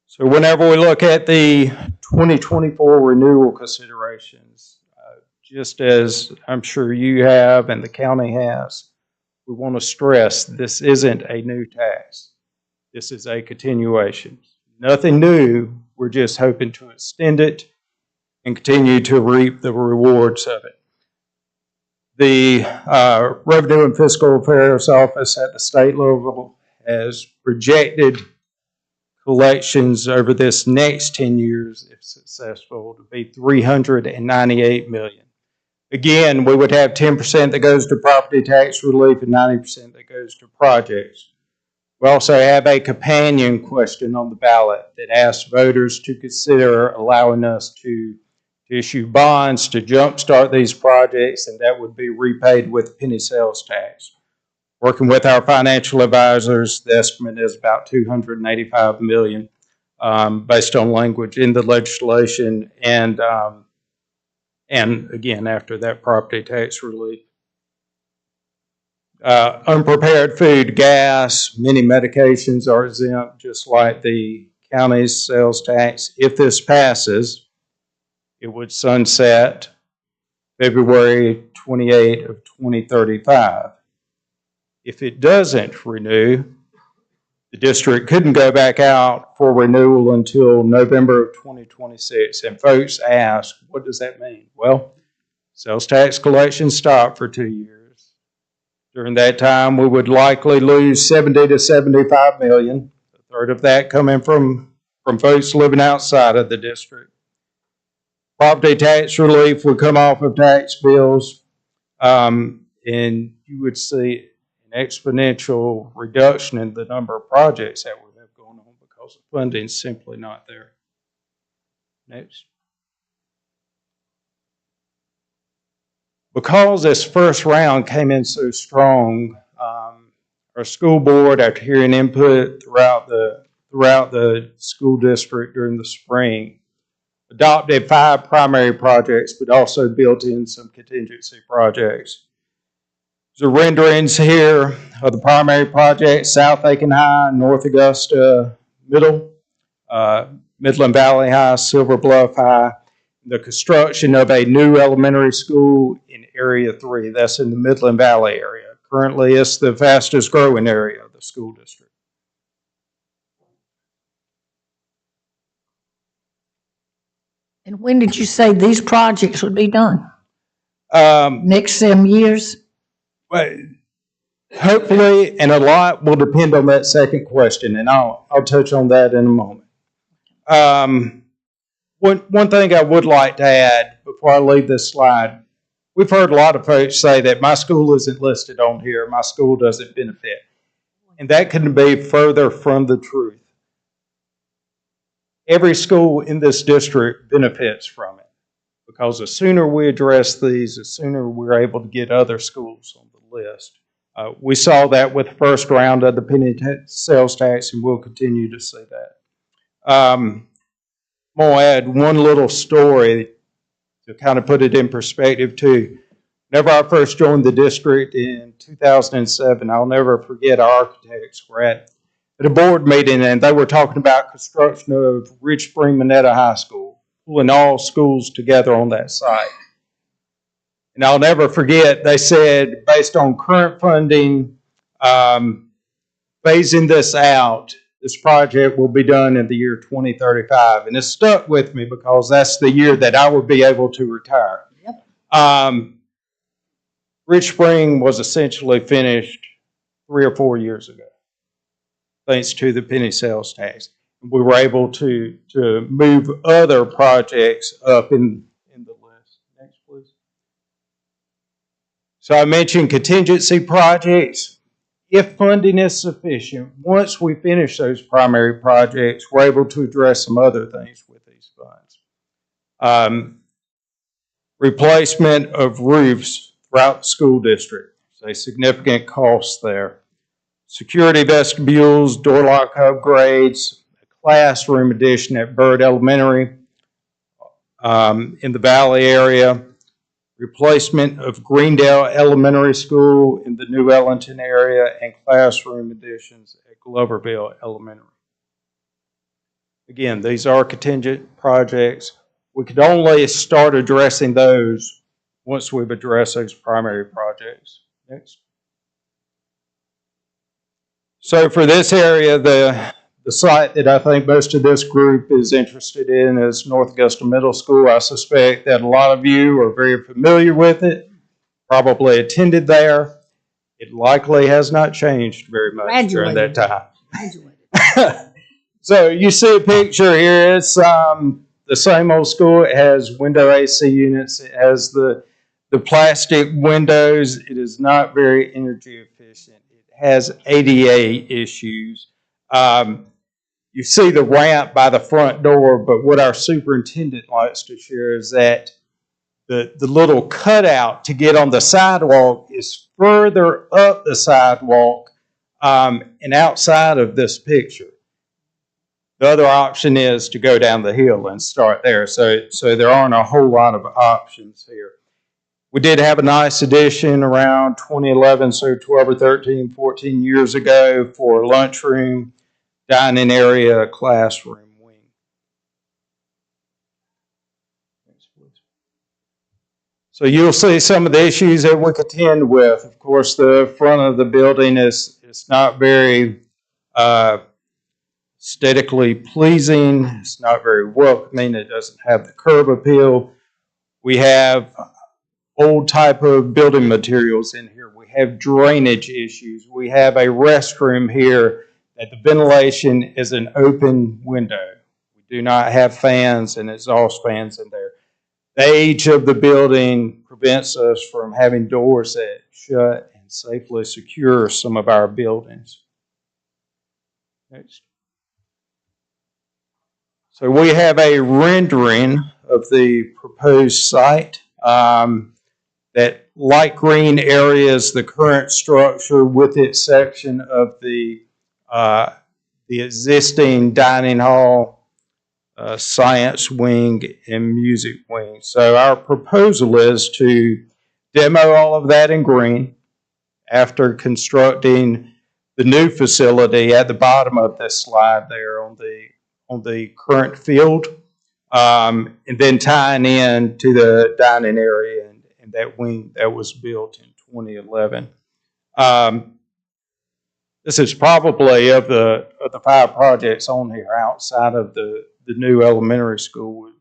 So whenever we look at the 2024 renewal considerations, just as I'm sure you have and the county has, we want to stress this isn't a new tax. This is a continuation. Nothing new. We're just hoping to extend it and continue to reap the rewards of it. The Revenue and Fiscal Affairs Office at the state level has projected collections over this next 10 years, if successful, to be $398 million. Again, we would have 10% that goes to property tax relief and 90% that goes to projects. We also have a companion question on the ballot that asks voters to consider allowing us to issue bonds to jumpstart these projects, and that would be repaid with penny sales tax. Working with our financial advisors, the estimate is about $285 million based on language in the legislation and again, after that property tax relief. Unprepared food, gas, many medications are exempt, just like the county's sales tax. If this passes, it would sunset February 28 of 2035. If it doesn't renew, the district couldn't go back out for renewal until November of 2026. And folks ask, what does that mean? Well, sales tax collection stopped for 2 years. During that time, we would likely lose 70 to 75 million, a third of that coming from folks living outside of the district. Property tax relief would come off of tax bills, and you would see an exponential reduction in the number of projects that we have going on because the funding is simply not there. Next. Because this first round came in so strong, our school board, after hearing input throughout the school district during the spring, adopted 5 primary projects, but also built in some contingency projects. The renderings here of the primary projects: South Aiken High, North Augusta Middle, Midland Valley High, Silver Bluff High, the construction of a new elementary school in Area 3. That's in the Midland Valley area. Currently, it's the fastest growing area of the school district. And when did you say these projects would be done? Next 7 years? Well, hopefully, and a lot will depend on that second question, and I'll touch on that in a moment. One thing I would like to add before I leave this slide, we've heard a lot of folks say that my school isn't listed on here, my school doesn't benefit. And that couldn't be further from the truth. Every school in this district benefits from it, because the sooner we address these, the sooner we're able to get other schools on the list. We saw that with the first round of the penny sales tax, and we'll continue to see that. I'm going to add one little story to kind of put it in perspective too. Whenever I first joined the district in 2007, I'll never forget our architects were at a board meeting, and they were talking about construction of Rich Spring Minetta High School, pulling all schools together on that site. And I'll never forget, they said, based on current funding, phasing this out, this project will be done in the year 2035. And it stuck with me because that's the year that I would be able to retire. Yep. Rich Spring was essentially finished 3 or 4 years ago, thanks to the penny sales tax. We were able to move other projects up in the list. Next, please. So I mentioned contingency projects. If funding is sufficient, once we finish those primary projects, we're able to address some other things with these funds. Replacement of roofs throughout the school district. There's a significant cost there. Security vestibules, door lock upgrades, a classroom addition at Byrd Elementary in the Valley area, replacement of Greendale Elementary School in the New Ellington area, and classroom additions at Gloverville Elementary. Again, these are contingent projects. We could only start addressing those once we've addressed those primary projects. Next. So for this area, the site that I think most of this group is interested in is North Augusta Middle School. I suspect that a lot of you are very familiar with it, probably attended there. It likely has not changed very much during that time. So you see a picture here. It's the same old school. It has window AC units. It has the plastic windows. It is not very energy efficient. It has ADA issues. You see the ramp by the front door, but what our superintendent likes to share is that the little cutout to get on the sidewalk is further up the sidewalk and outside of this picture. The other option is to go down the hill and start there. So there aren't a whole lot of options here. We did have a nice addition around 2011, so 12 or 13, 14 years ago for lunchroom, dining area, classroom wing. So you'll see some of the issues that we contend with. Of course, the front of the building is not very aesthetically pleasing. It's not very welcoming. It doesn't have the curb appeal. We have old type of building materials in here. We have drainage issues. We have a restroom here that the ventilation is an open window. We do not have fans and exhaust fans in there. The age of the building prevents us from having doors that shut and safely secure some of our buildings. Next. So we have a rendering of the proposed site. That light green area is the current structure with the exception of the existing dining hall, science wing, and music wing. So our proposal is to demo all of that in green after constructing the new facility at the bottom of this slide there on the current field, and then tying in to the dining area and that wing that was built in 2011. This is probably of the 5 projects on here outside of the new elementary school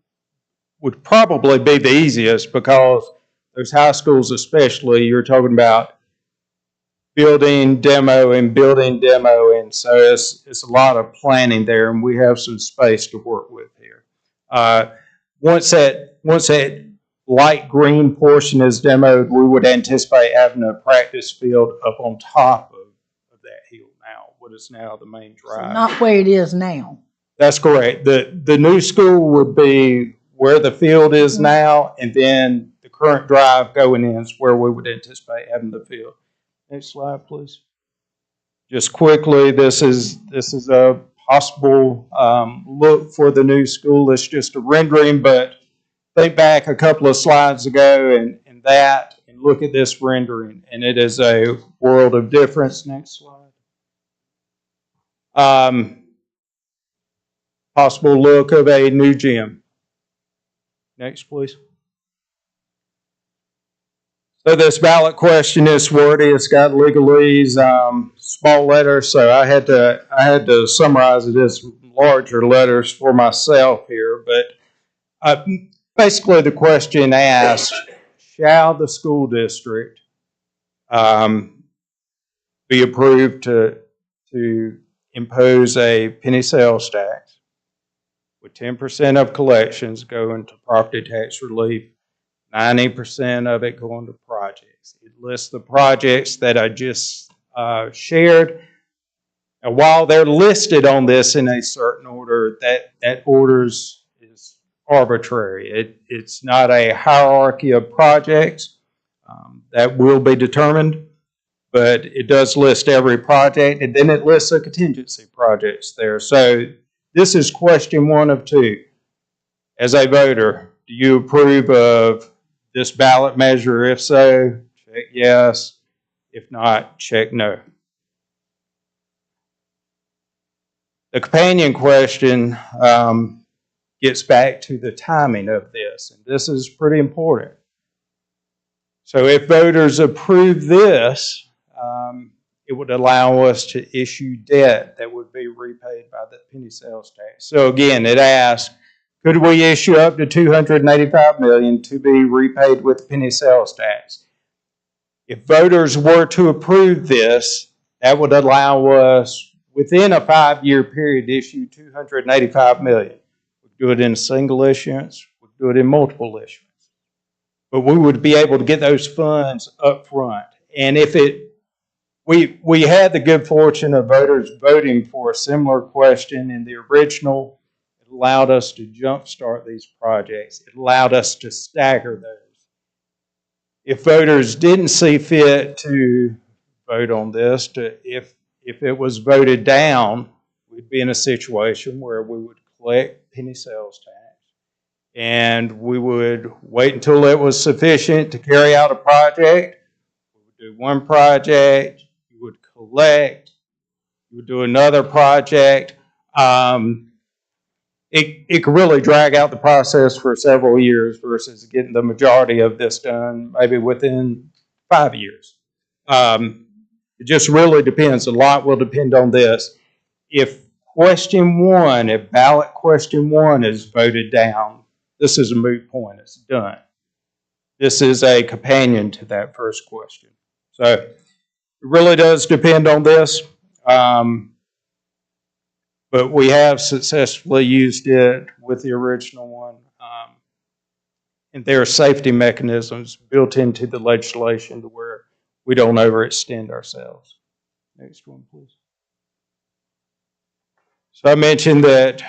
would probably be the easiest, because those high schools especially, you're talking about building demo, and so it's a lot of planning there, and we have some space to work with here. Once that light green portion is demoed, we would anticipate having a practice field up on top of that hill now, what is now the main drive. So not where it is now. That's correct. The new school would be where the field is now, and then the current drive going in is where we would anticipate having the field. Next slide, please. Just quickly, this is a possible look for the new school. It's just a rendering, but think back a couple of slides ago and look at this rendering, and it is a world of difference. Next slide. Possible look of a new gym. Next, please. So this ballot question is wordy. It's got legalese, small letters, so I had to summarize it as larger letters for myself here. But basically, the question asks: shall the school district be approved to impose a penny sales tax with 10% of collections going to property tax relief, 90% of it going to projects? It lists the projects that I just shared. And while they're listed on this in a certain order, that order is arbitrary. It's not a hierarchy of projects that will be determined, but it does list every project, and then it lists the contingency projects there. So this is question 1 of 2. As a voter, do you approve of this ballot measure? If so, check yes. If not, check no. The companion question gets back to the timing of this, and this is pretty important. So if voters approve this, it would allow us to issue debt that would be repaid by the penny sales tax. So again, it asks, could we issue up to $285 million to be repaid with penny sales tax? If voters were to approve this, that would allow us, within a 5-year period, to issue $285 million. We'd do it in a single issuance, we'd do it in multiple issuance. But we would be able to get those funds up front. And if we had the good fortune of voters voting for a similar question in the original. It allowed us to jumpstart these projects. It allowed us to stagger those. If voters didn't see fit to vote on this, if it was voted down, we'd be in a situation where we would collect penny sales tax. And we would wait until it was sufficient to carry out a project. We would do one project, you would collect, you would do another project. It could really drag out the process for several years versus getting the majority of this done maybe within 5 years. It just really depends. A lot will depend on this. If ballot question one is voted down, this is a moot point. It's done. This is a companion to that first question. So it really does depend on this. But we have successfully used it with the original one. And there are safety mechanisms built into the legislation to where we don't overextend ourselves. Next one, please. So I mentioned that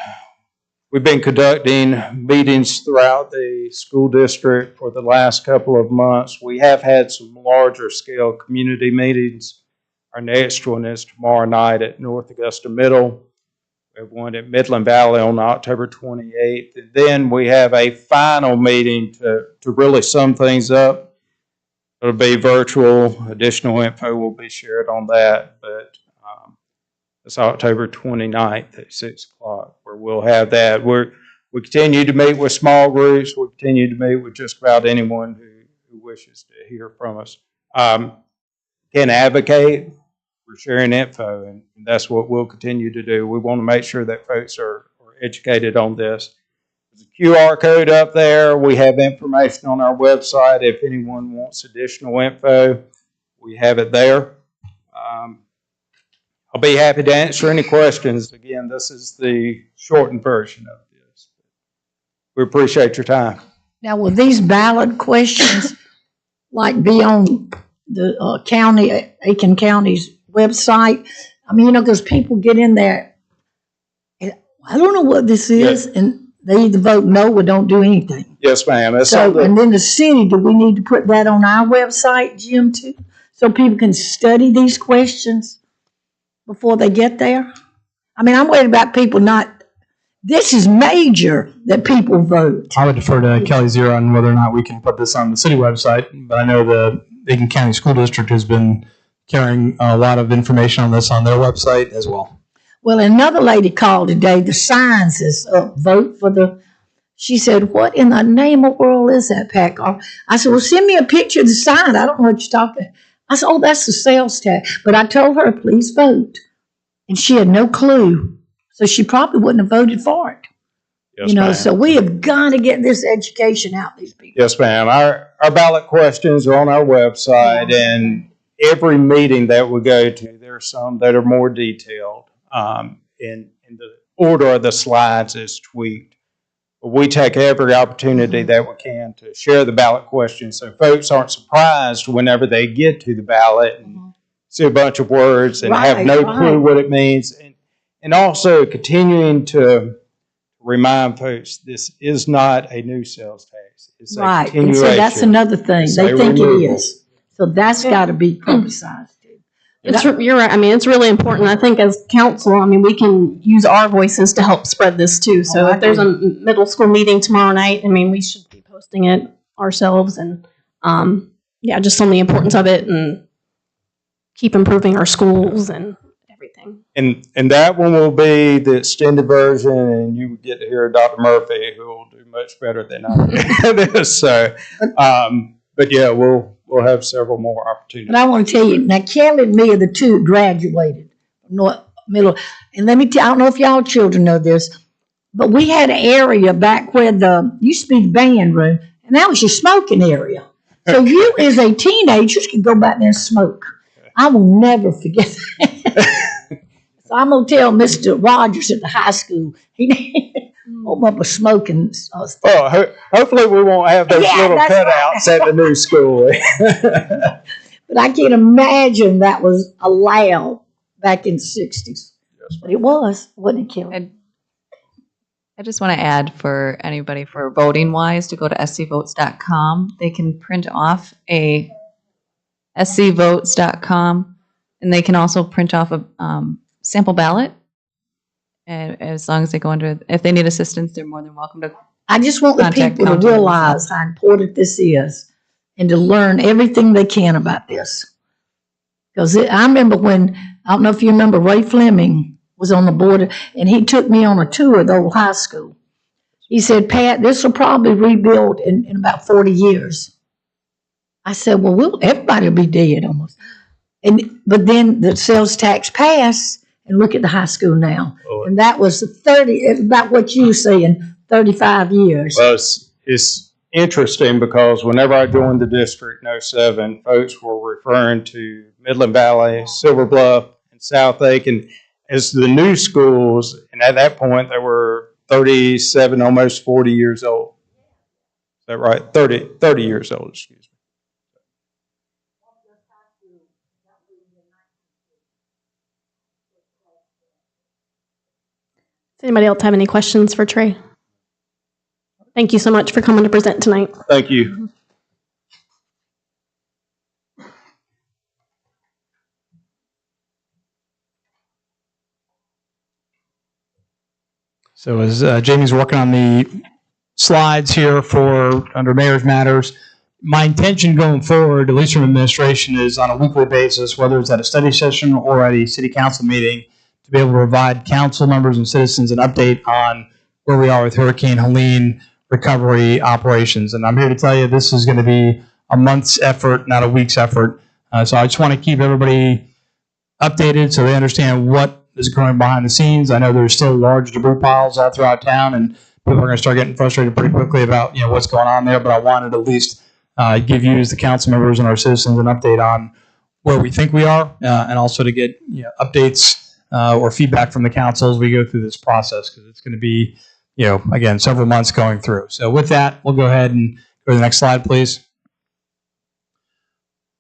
we've been conducting meetings throughout the school district for the last couple of months. We have had some larger scale community meetings. Our next one is tomorrow night at North Augusta Middle. We have one at Midland Valley on October 28th. And then we have a final meeting to really sum things up. It'll be virtual. Additional info will be shared on that. But it's October 29th at 6 o'clock where we'll have that. We continue to meet with small groups. We continue to meet with just about anyone who wishes to hear from us. Can advocate. We're sharing info, and that's what we'll continue to do. We want to make sure that folks are educated on this. There's a QR code up there. We have information on our website. If anyone wants additional info, we have it there. I'll be happy to answer any questions. Again, this is the shortened version of this. We appreciate your time. Now, will these ballot questions be on the Aiken County's website? I mean, because people get in there, and I don't know what this is, and they either vote no or don't do anything. Yes, ma'am. And then the city, do we need to put that on our website, Jim, too? So people can study these questions before they get there? I mean, I'm worried about people this is major that people vote. I would defer to Kelly Zero on whether or not we can put this on the city website, but I know the Aiken County School District has been carrying a lot of information on this on their website as well. Well, another lady called today, the signs is up, vote for she said, what in the name of the world is that, Pat? I said, well, send me a picture of the sign. I don't know what you're talking. I said, oh, that's the sales tax. But I told her, please vote. And she had no clue. So she probably wouldn't have voted for it. Yes, ma'am. So we have got to get this education out to these people. Yes, ma'am. Our ballot questions are on our website, and every meeting that we go to, there are some that are more detailed. And the order of the slides is tweaked. But we take every opportunity that we can to share the ballot questions so folks aren't surprised whenever they get to the ballot and see a bunch of words and have no clue what it means. And also continuing to remind folks this is not a new sales tax. It's a continuation. And so that's another thing. They think it is. So that's got to be publicized. You're right. I mean, it's really important. I think as council, I mean, we can use our voices to help spread this too. So if there's a middle school meeting tomorrow night, I mean, we should be posting it ourselves and, just on the importance of it and keep improving our schools and everything. And that one will be the extended version, and you get to hear Dr. Murphy, who will do much better than I do. So, but yeah, we'll have several more opportunities. But I want to tell you, now Kelly and me are the two who graduated from North Middle. And let me tell you, I don't know if y'all children know this, but we had an area back where used to be the band room, and that was your smoking area. So you, as a teenager, can go back there and smoke. I will never forget that. So I'm gonna tell Mr. Rogers at the high school, he was smoking. Well, hopefully we won't have those Yeah, little that's cutouts at the new school. But I can't imagine that was allowed back in the 60s. But it was, wasn't it, Kelly? I just want to add for anybody for voting wise to go to scvotes.com. They can print off a scvotes.com, and they can also print off a sample ballot. And as long as they go under, if they need assistance, they're more than welcome to. I just want the contact people to County realize how important this is and to learn everything they can about this. Because I remember when, I don't know if you remember, Ray Fleming was on the board, and he took me on a tour of the old high school. He said, Pat, this will probably rebuild in about 40 years. I said, well, everybody will be dead almost. But then the sales tax passed, and look at the high school now. Oh. And that was about what you were saying, 35 years. Well, it's interesting because whenever I joined the district in 07, folks were referring to Midland Valley, Silver Bluff, and South Aiken as the new schools, and at that point they were 37, almost 40 years old. Is that right? 30 years old, excuse me. Does anybody else have any questions for Trey? Thank you so much for coming to present tonight. Thank you. So as Jamie's working on the slides here for under Mayor's Matters, my intention going forward, at least from administration, is on a weekly basis, whether it's at a study session or at a city council meeting, to be able to provide council members and citizens an update on where we are with Hurricane Helene recovery operations. And I'm here to tell you this is going to be a month's effort, not a week's effort. So I just want to keep everybody updated so they understand what is going behind the scenes. I know there's still large debris piles all throughout town, and people are going to start getting frustrated pretty quickly about what's going on there. But I wanted to at least give you as the council members and our citizens an update on where we think we are, and also to get updates or feedback from the council as we go through this process, because it's going to be again several months going through. So with that, we'll go ahead and go to the next slide, please.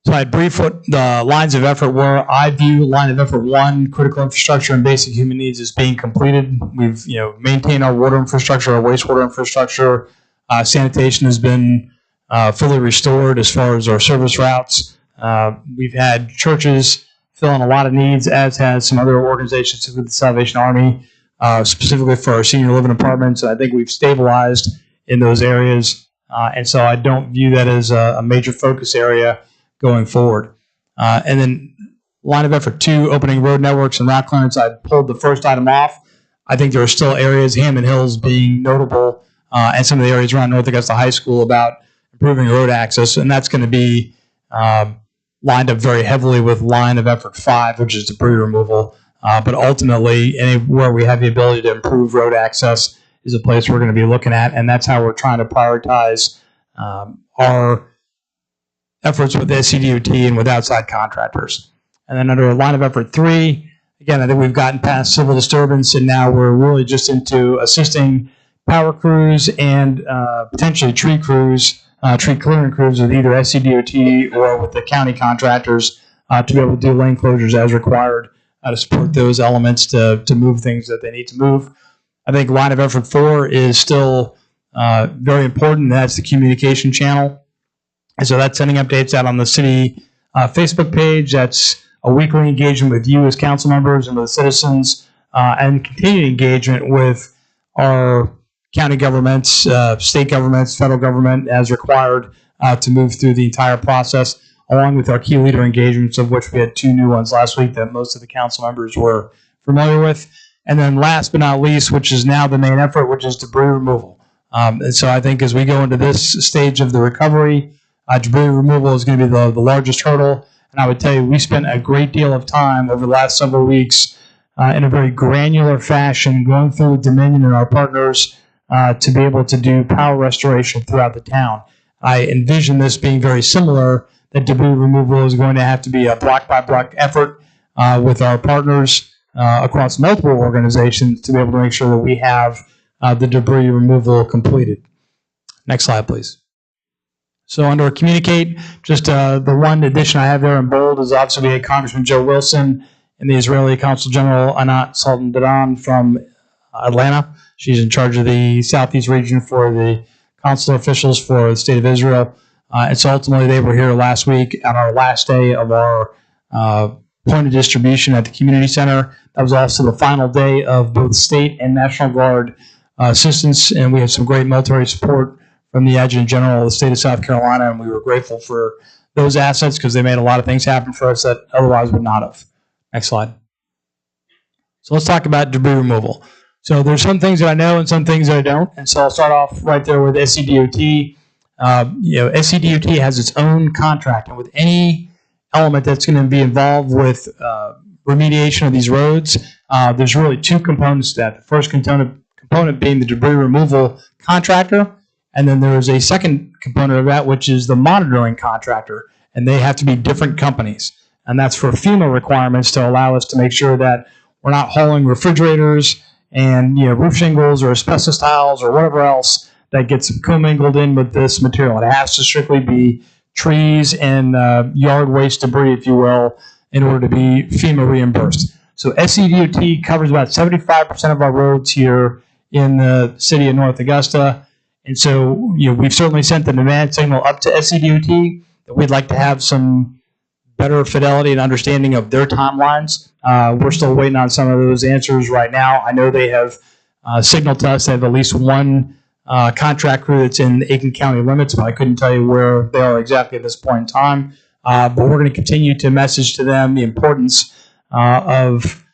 So I brief what the lines of effort were. I view line of effort 1, critical infrastructure and basic human needs, as being completed. We've maintained our water infrastructure, our wastewater infrastructure. Sanitation has been fully restored as far as our service routes. We've had churches fill in a lot of needs, as has some other organizations, such as the Salvation Army, specifically for our senior living apartments. I think we've stabilized in those areas, and so I don't view that as a major focus area going forward. And then line of effort 2, opening road networks and route clearance. I pulled the first item off. I think there are still areas, Hammond Hills being notable, and some of the areas around North Augusta High School, about improving road access, and that's going to be lined up very heavily with line of effort 5, which is debris removal. But ultimately, anywhere we have the ability to improve road access is a place we're going to be looking at, and that's how we're trying to prioritize our efforts with SCDOT and with outside contractors. And then under line of effort 3, again, I think we've gotten past civil disturbance, and now we're really just into assisting power crews and potentially tree crews, tree clearing crews with either SCDOT or with the county contractors to be able to do lane closures as required to support those elements to move things that they need to move. I think line of effort 4 is still very important. That's the communication channel. And so that's sending updates out on the city Facebook page. That's a weekly engagement with you as council members and with citizens, and continued engagement with our county governments, state governments, federal government as required to move through the entire process, along with our key leader engagements, of which we had 2 new ones last week that most of the council members were familiar with. And then last but not least, which is now the main effort, which is debris removal. And so I think as we go into this stage of the recovery, debris removal is going to be the largest hurdle. And I would tell you, we spent a great deal of time over the last several weeks in a very granular fashion going through with Dominion and our partners to be able to do power restoration throughout the town. I envision this being very similar, that debris removal is going to have to be a block-by-block effort with our partners across multiple organizations to be able to make sure that we have the debris removal completed. Next slide, please. So under communicate, just the one addition I have there in bold is obviously we had Congressman Joe Wilson and the Israeli Consul General Anat Sultan-Dadan from Atlanta. She's in charge of the Southeast region for the consular officials for the state of Israel. And so ultimately they were here last week on our last day of our point of distribution at the community center. That was also the final day of both state and National Guard assistance, and we had some great military support from the Adjutant General of the state of South Carolina, and we were grateful for those assets because they made a lot of things happen for us that otherwise would not have. Next slide. So let's talk about debris removal. So there's some things that I know and some things that I don't, and so I'll start off right there with SCDOT. SCDOT has its own contract, and with any element that's going to be involved with remediation of these roads, there's really two components to that. The first component being the debris removal contractor, and then there is a second component of that, which is the monitoring contractor, and they have to be different companies. And that's for FEMA requirements to allow us to make sure that we're not hauling refrigerators and roof shingles or asbestos tiles or whatever else that gets commingled in with this material. It has to strictly be trees and yard waste debris, if you will, in order to be FEMA reimbursed. So SCDOT covers about 75% of our roads here in the city of North Augusta. And so, we've certainly sent the demand signal up to SCDOT that we'd like to have some better fidelity and understanding of their timelines. We're still waiting on some of those answers right now. I know they have signaled to us they have at least one contract crew that's in the Aiken County limits, but I couldn't tell you where they are exactly at this point in time. But we're going to continue to message to them the importance of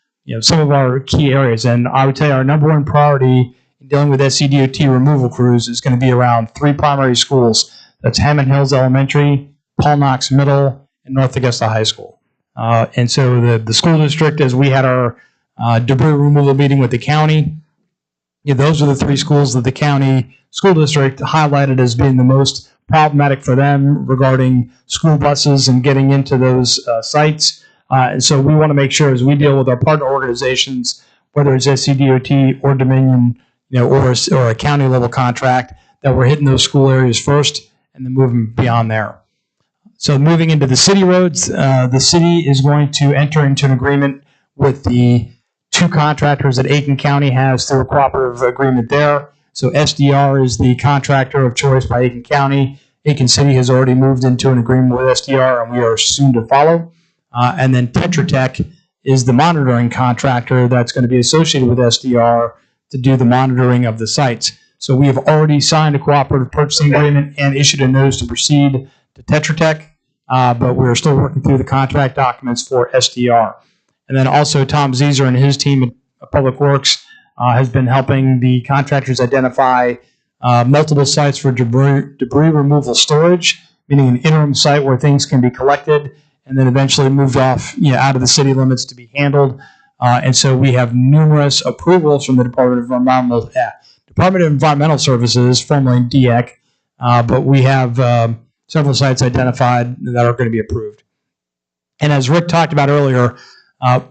some of our key areas. And I would tell you our number one priority in dealing with SCDOT removal crews is going to be around three primary schools. That's Hammond Hills Elementary, Paul Knox Middle, and North Augusta High School. And so the school district, as we had our debris removal meeting with the county, those are the three schools that the county school district highlighted as being the most problematic for them regarding school buses and getting into those sites. And so we want to make sure as we deal with our partner organizations, whether it's SCDOT or Dominion, or a county level contract, that we're hitting those school areas first and then moving beyond there. So moving into the city roads, the city is going to enter into an agreement with the two contractors that Aiken County has through a cooperative agreement there. So SDR is the contractor of choice by Aiken County. Aiken City has already moved into an agreement with SDR, and we are soon to follow. And then Tetra Tech is the monitoring contractor that's going to be associated with SDR to do the monitoring of the sites. So we have already signed a cooperative purchasing agreement and issued a notice to proceed to Tetra Tech, but we're still working through the contract documents for SDR. And then also Tom Zeser and his team at Public Works has been helping the contractors identify multiple sites for debris removal storage, meaning an interim site where things can be collected and then eventually moved off out of the city limits to be handled. And so we have numerous approvals from the Department of Environmental Services, formerly DEC, but we have several sites identified that are going to be approved. And as Rick talked about earlier,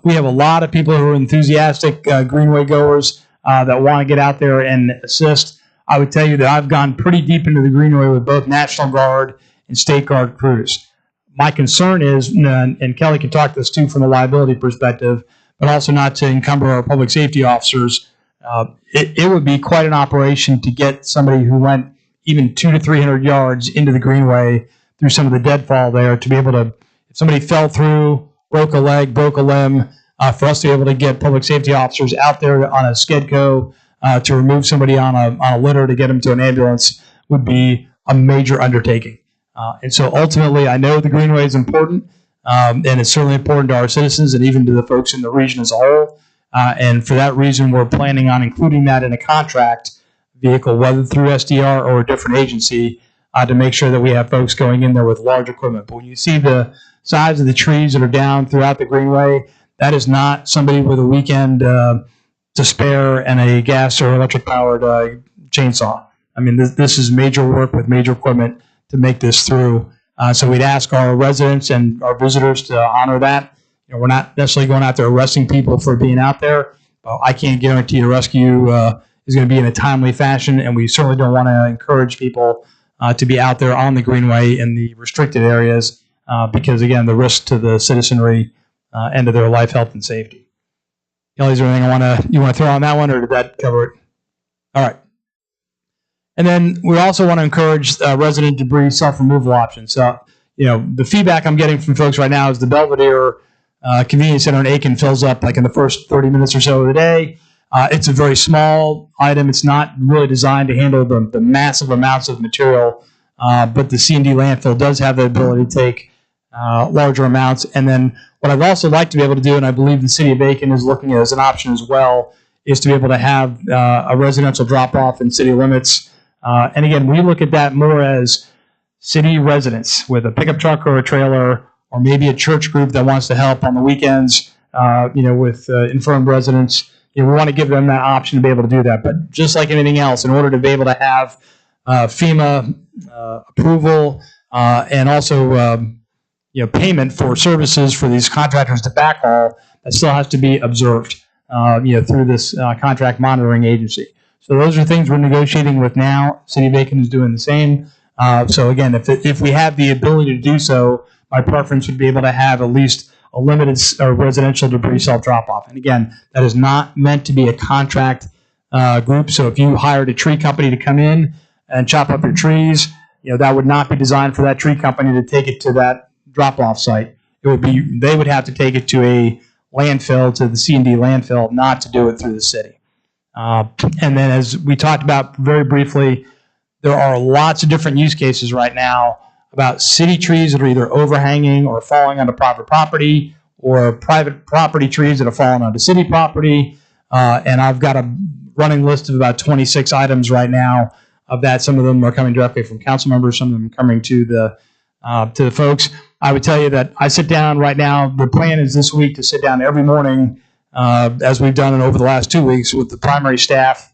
we have a lot of people who are enthusiastic greenway goers that want to get out there and assist. I would tell you that I've gone pretty deep into the greenway with both National Guard and State Guard crews. My concern is, and Kelly can talk to this too from a liability perspective, but also not to encumber our public safety officers. It would be quite an operation to get somebody who went even 200 to 300 yards into the greenway through some of the deadfall there to be able to, if somebody fell through, broke a leg, broke a limb, for us to be able to get public safety officers out there on a Skidco to remove somebody on a litter to get them to an ambulance would be a major undertaking. And so ultimately, I know the greenway is important, and it's certainly important to our citizens and even to the folks in the region as a whole. And for that reason, we're planning on including that in a contract vehicle, whether through SDR or a different agency, to make sure that we have folks going in there with large equipment. But when you see the size of the trees that are down throughout the greenway, that is not somebody with a weekend to spare and a gas or electric powered chainsaw. I mean, this is major work with major equipment to make this through. So we'd ask our residents and our visitors to honor that. You know, we're not necessarily going out there arresting people for being out there. I can't guarantee a rescue is going to be in a timely fashion, and we certainly don't want to encourage people to be out there on the Greenway in the restricted areas because, again, the risk to the citizenry and to their life, health, and safety. Kelly, is there anything you want to throw on that one, or did that cover it? All right. And then we also want to encourage resident debris self-removal options. So, you know, the feedback I'm getting from folks right now is the Belvedere Convenience Center in Aiken fills up like in the first 30 minutes or so of the day. It's a very small item. It's not really designed to handle the massive amounts of material, but the C&D landfill does have the ability to take larger amounts. And then what I'd also like to be able to do, and I believe the city of Aiken is looking at as an option as well, is to be able to have a residential drop-off in city limits. And again, we look at that more as city residents with a pickup truck or a trailer, or maybe a church group that wants to help on the weekends, you know, with infirm residents. You know, we want to give them that option to be able to do that. But just like anything else, in order to be able to have FEMA approval and also you know, payment for services for these contractors to backhaul, that still has to be observed, you know, through this contract monitoring agency. So those are things we're negotiating with now. City of Aiken is doing the same. So again, if we have the ability to do so, my preference would be able to have at least a limited residential debris self-drop-off. And again, that is not meant to be a contract group. So if you hired a tree company to come in and chop up your trees, you know, that would not be designed for that tree company to take it to that drop-off site. It would be, they would have to take it to a landfill, to the C&D landfill, not to do it through the city. And then as we talked about very briefly, there are lots of different use cases right now about city trees that are either overhanging or falling onto private property, or private property trees that are falling onto city property. And I've got a running list of about 26 items right now of that. Some of them are coming directly from council members, some of them coming to the folks. I would tell you that I sit down right now. The plan is this week to sit down every morning, as we've done over the last 2 weeks, with the primary staff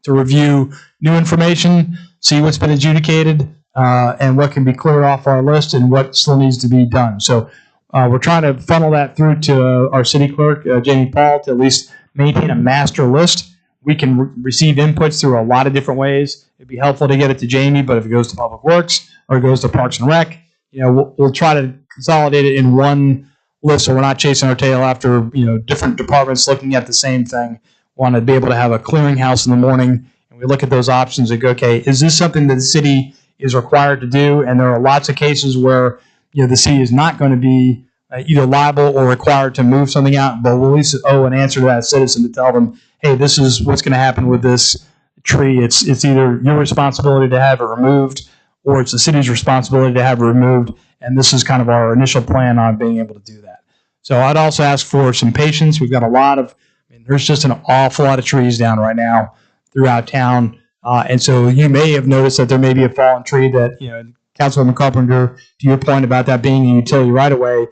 to review new information, see what's been adjudicated, and what can be cleared off our list and what still needs to be done. So we're trying to funnel that through to our city clerk, Jamie Paul, to at least maintain a master list. We can receive inputs through a lot of different ways. It'd be helpful to get it to Jamie, but if it goes to Public Works or it goes to Parks and Rec, you know, we'll try to consolidate it in one list so we're not chasing our tail after, you know, different departments looking at the same thing. Want to be able to have a clearinghouse in the morning, and we look at those options and go, okay, is this something that the city is required to do? And there are lots of cases where, you know, the city is not going to be either liable or required to move something out, but we'll at least owe an answer to that citizen to tell them, hey, this is what's going to happen with this tree. It's either your responsibility to have it removed, or it's the city's responsibility to have it removed, and this is kind of our initial plan on being able to do that. So I'd also ask for some patience. We've got a lot of, I mean, there's just an awful lot of trees down right now throughout town. And so you may have noticed that there may be a fallen tree that, you know, Councilwoman Carpenter, to your point about that being a utility right away,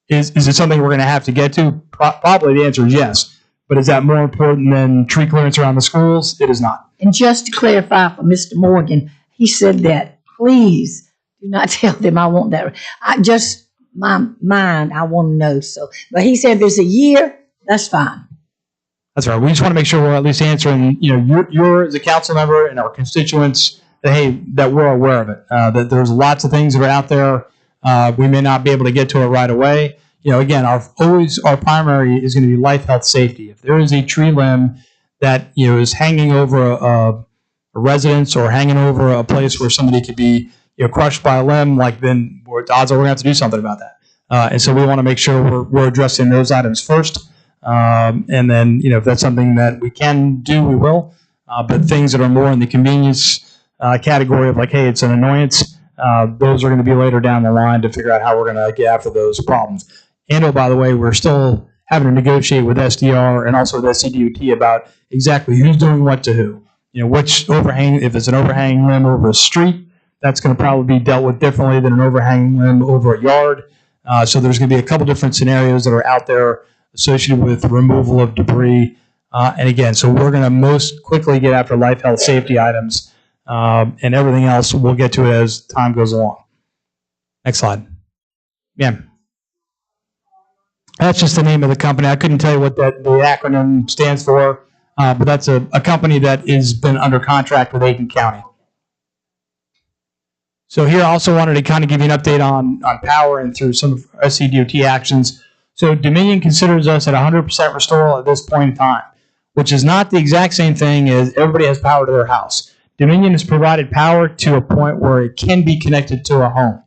is it something we're going to have to get to? Probably the answer is yes. But is that more important than tree clearance around the schools? It is not. And just to clarify for Mr. Morgan, he said that, please do not tell them I want that. My mind, I want to know. So, but he said there's a year, that's fine. That's right. We just want to make sure we're at least answering, you know, you're as a council member and our constituents, that, hey, that we're aware of it. That there's lots of things that are out there. We may not be able to get to it right away. You know, again, our primary is going to be life, health, safety. If there is a tree limb that, you know, is hanging over a residence or hanging over a place where somebody could be, you know, crushed by a limb, like, then odds are we're going to have to do something about that. And so we want to make sure we're addressing those items first. And then, you know, if that's something that we can do, we will. But things that are more in the convenience category of like, hey, it's an annoyance, those are going to be later down the line to figure out how we're going to get after those problems. And, oh, by the way, we're still having to negotiate with SDR and also with SCDOT about exactly who's doing what to who. You know, which overhang, if it's an overhanging limb over a street, that's going to probably be dealt with differently than an overhanging limb over a yard. So there's going to be a couple different scenarios that are out there associated with removal of debris. And again, so we're going to most quickly get after life, health, safety items and everything else, we'll get to it as time goes along. Next slide. Yeah. That's just the name of the company. I couldn't tell you what the acronym stands for, but that's a company that has been under contract with Aiken County. So here I also wanted to kind of give you an update on power and through some of SCDOT actions. So Dominion considers us at 100% restoral at this point in time, which is not the exact same thing as everybody has power to their house. Dominion has provided power to a point where it can be connected to a home.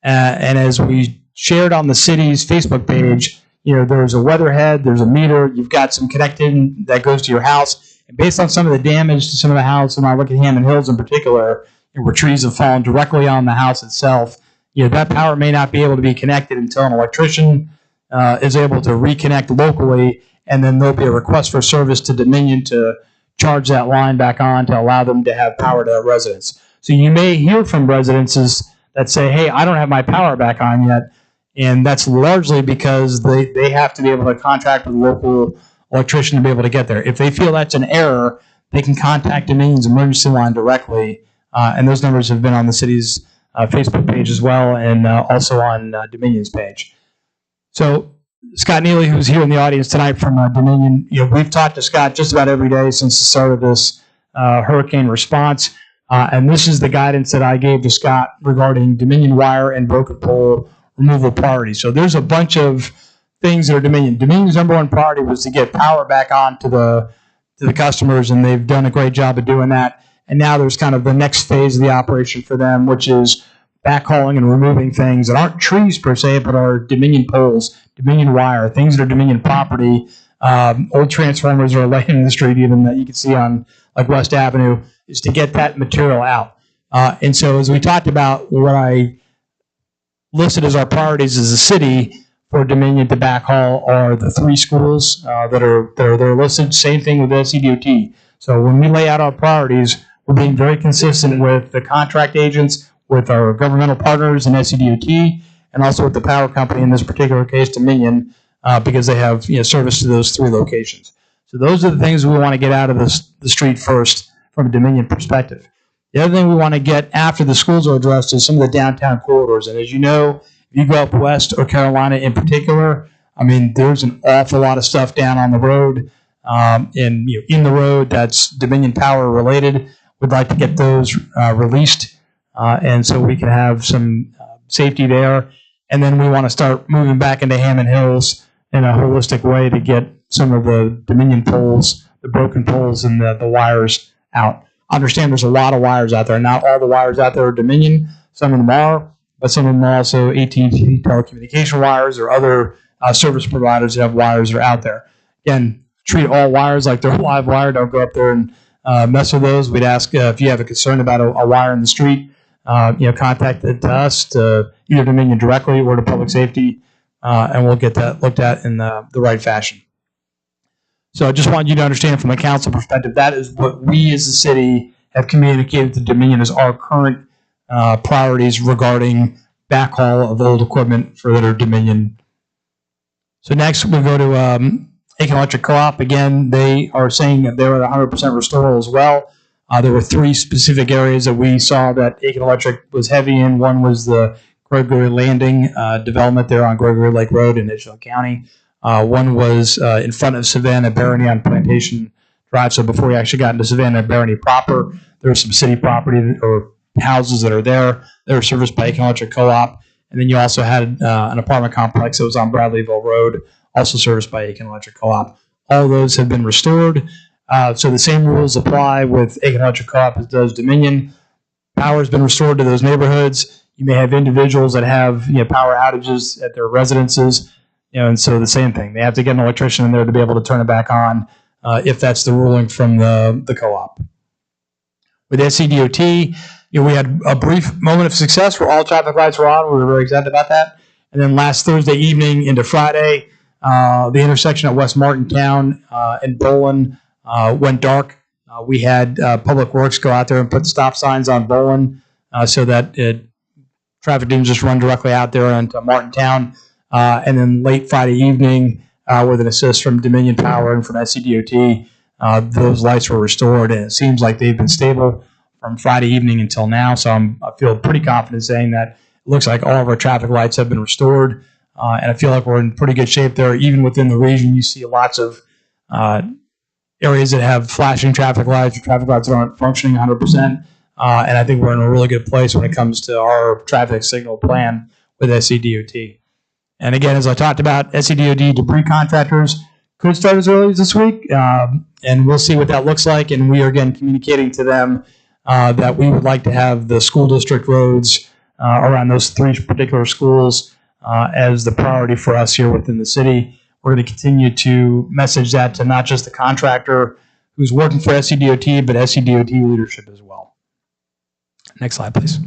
And as we shared on the city's Facebook page, there's a weatherhead, there's a meter, you've got some connecting that goes to your house. And based on some of the damage to some of the house, and I look at Hammond Hills in particular, where trees have fallen directly on the house itself, that power may not be able to be connected until an electrician is able to reconnect locally, and then there'll be a request for service to Dominion to charge that line back on to allow them to have power to their residents. So you may hear from residences that say, hey, I don't have my power back on yet, and that's largely because they have to be able to contract with a local electrician to be able to get there. If they feel that's an error, they can contact Dominion's emergency line directly, and those numbers have been on the city's Facebook page as well, and also on Dominion's page. So Scott Neely, who's here in the audience tonight from Dominion, we've talked to Scott just about every day since the start of this hurricane response, and this is the guidance that I gave to Scott regarding Dominion wire and broken pole removal priorities. So there's a bunch of things that are Dominion. Dominion's number one priority was to get power back on to the customers, and they've done a great job of doing that. And now there's kind of the next phase of the operation for them, which is backhauling and removing things that aren't trees per se, but are Dominion poles, Dominion wire, things that are Dominion property. Old transformers are laying in the street even that you can see on like West Avenue, is to get that material out. And so as we talked about, what I listed as our priorities as a city for Dominion to backhaul are the 3 schools that are listed. Same thing with SCDOT. So when we lay out our priorities, we're being very consistent with the contract agents, with our governmental partners in SCDOT, and also with the power company, in this particular case, Dominion, because they have service to those 3 locations. So those are the things we want to get out of the street first from a Dominion perspective. The other thing we want to get after the schools are addressed is some of the downtown corridors. And as you know, if you go up west or Carolina in particular, I mean, there's an awful lot of stuff down on the road, in the road that's Dominion power related. We'd like to get those released, and so we can have some safety there. And then we want to start moving back into Hammond Hills in a holistic way to get some of the Dominion poles, the broken poles, and the wires out. Understand there's a lot of wires out there. Not all the wires out there are Dominion. Some of them are, but some of them are also AT&T telecommunication wires or other service providers that have wires that are out there. Again, treat all wires like they're a live wire. Don't go up there and mess with those. We'd ask if you have a concern about a wire in the street, contact us to either Dominion directly or to Public Safety, and we'll get that looked at in the right fashion. So I just want you to understand from a council perspective, that is what we as a city have communicated to Dominion as our current priorities regarding backhaul of old equipment for that are Dominion. So next we'll go to Aiken Electric Co-op. Again, they are saying that they're at 100% restoral as well. There were 3 specific areas that we saw that Aiken Electric was heavy in. One was the Gregory Landing development there on Gregory Lake Road in Edgehill County. One was in front of Savannah Barony on Plantation Drive. So before we actually got into Savannah Barony proper, there's some city property or houses that are there that are serviced by Aiken Electric Co-op. And then you also had an apartment complex that was on Bradleyville Road, also serviced by Aiken Electric Co-op. All of those have been restored. So the same rules apply with Aiken Electric Co-op as does Dominion. Power has been restored to those neighborhoods. You may have individuals that have power outages at their residences, and so the same thing. They have to get an electrician in there to be able to turn it back on if that's the ruling from the co-op. With SCDOT, we had a brief moment of success where all traffic lights were on. We were very excited about that. And then last Thursday evening into Friday, the intersection at West Martintown and Bolin went dark. We had Public Works go out there and put stop signs on Bolin so that traffic didn't just run directly out there into Martintown. And then late Friday evening, with an assist from Dominion Power and from SCDOT, those lights were restored, and it seems like they've been stable from Friday evening until now. So I feel pretty confident saying that it looks like all of our traffic lights have been restored. And I feel like we're in pretty good shape there. Even within the region, you see lots of areas that have flashing traffic lights or traffic lights that aren't functioning 100%. And I think we're in a really good place when it comes to our traffic signal plan with SCDOT. And again, as I talked about, SCDOT debris contractors could start as early as this week, and we'll see what that looks like. And we are again communicating to them that we would like to have the school district roads around those 3 particular schools as the priority for us here within the city. We're going to continue to message that to not just the contractor who's working for SCDOT, but SCDOT leadership as well. Next slide, please.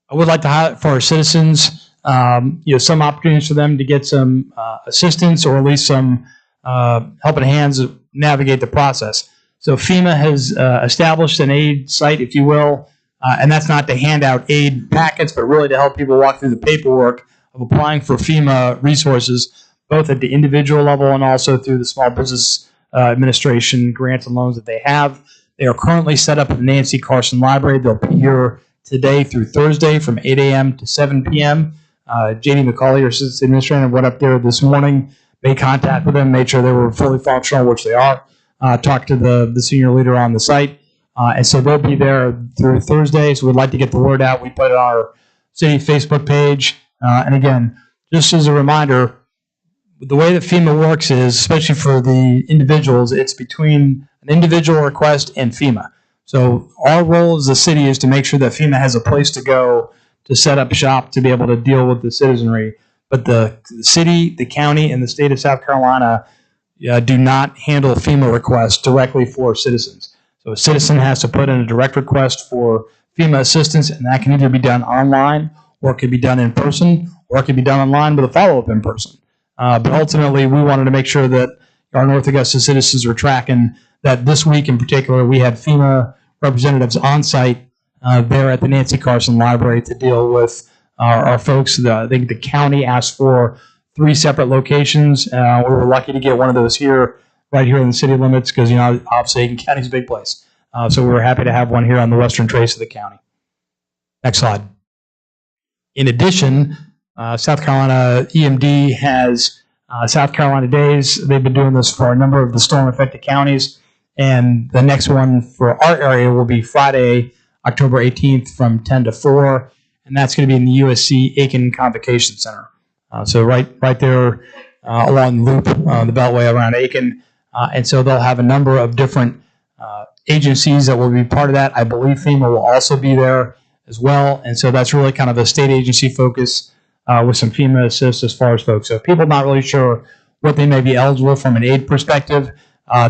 I would like to highlight for our citizens, some opportunities for them to get some assistance or at least some helping hands navigate the process. So FEMA has established an aid site, if you will, and that's not to hand out aid packets, but really to help people walk through the paperwork of applying for FEMA resources, both at the individual level and also through the Small Business Administration grants and loans that they have. They are currently set up at the Nancy Carson Library. They'll be here today through Thursday from 8 a.m. to 7 p.m. JD McCauley, our assistant administrator, went up there this morning, made contact with them, made sure they were fully functional, which they are, talked to the senior leader on the site. And so they'll be there through Thursday. So we'd like to get the word out. We put it on our city Facebook page. And again, just as a reminder, the way that FEMA works is, especially for the individuals, it's between an individual request and FEMA. So our role as a city is to make sure that FEMA has a place to go to set up shop to be able to deal with the citizenry. But the city, the county, and the state of South Carolina do not handle FEMA requests directly for citizens. So a citizen has to put in a direct request for FEMA assistance, and that can either be done online, or it can be done in person, or it can be done online with a follow-up in person. But ultimately, we wanted to make sure that our North Augusta citizens are tracking that this week in particular, we had FEMA representatives on site there at the Nancy Carson Library to deal with our folks. I think the county asked for 3 separate locations. We were lucky to get one of those here, right here in the city limits, because, obviously Aiken County is a big place. So we were happy to have one here on the western trace of the county. Next slide. In addition, South Carolina EMD has South Carolina Days. They've been doing this for a number of the storm-affected counties. And the next one for our area will be Friday, October 18th from 10 to 4. And that's going to be in the USC Aiken Convocation Center. So right there along the loop, the Beltway around Aiken. And so they'll have a number of different agencies that will be part of that. I believe FEMA will also be there as well. And so that's really kind of a state agency focus with some FEMA assist as far as folks. So if people are not really sure what they may be eligible from an aid perspective,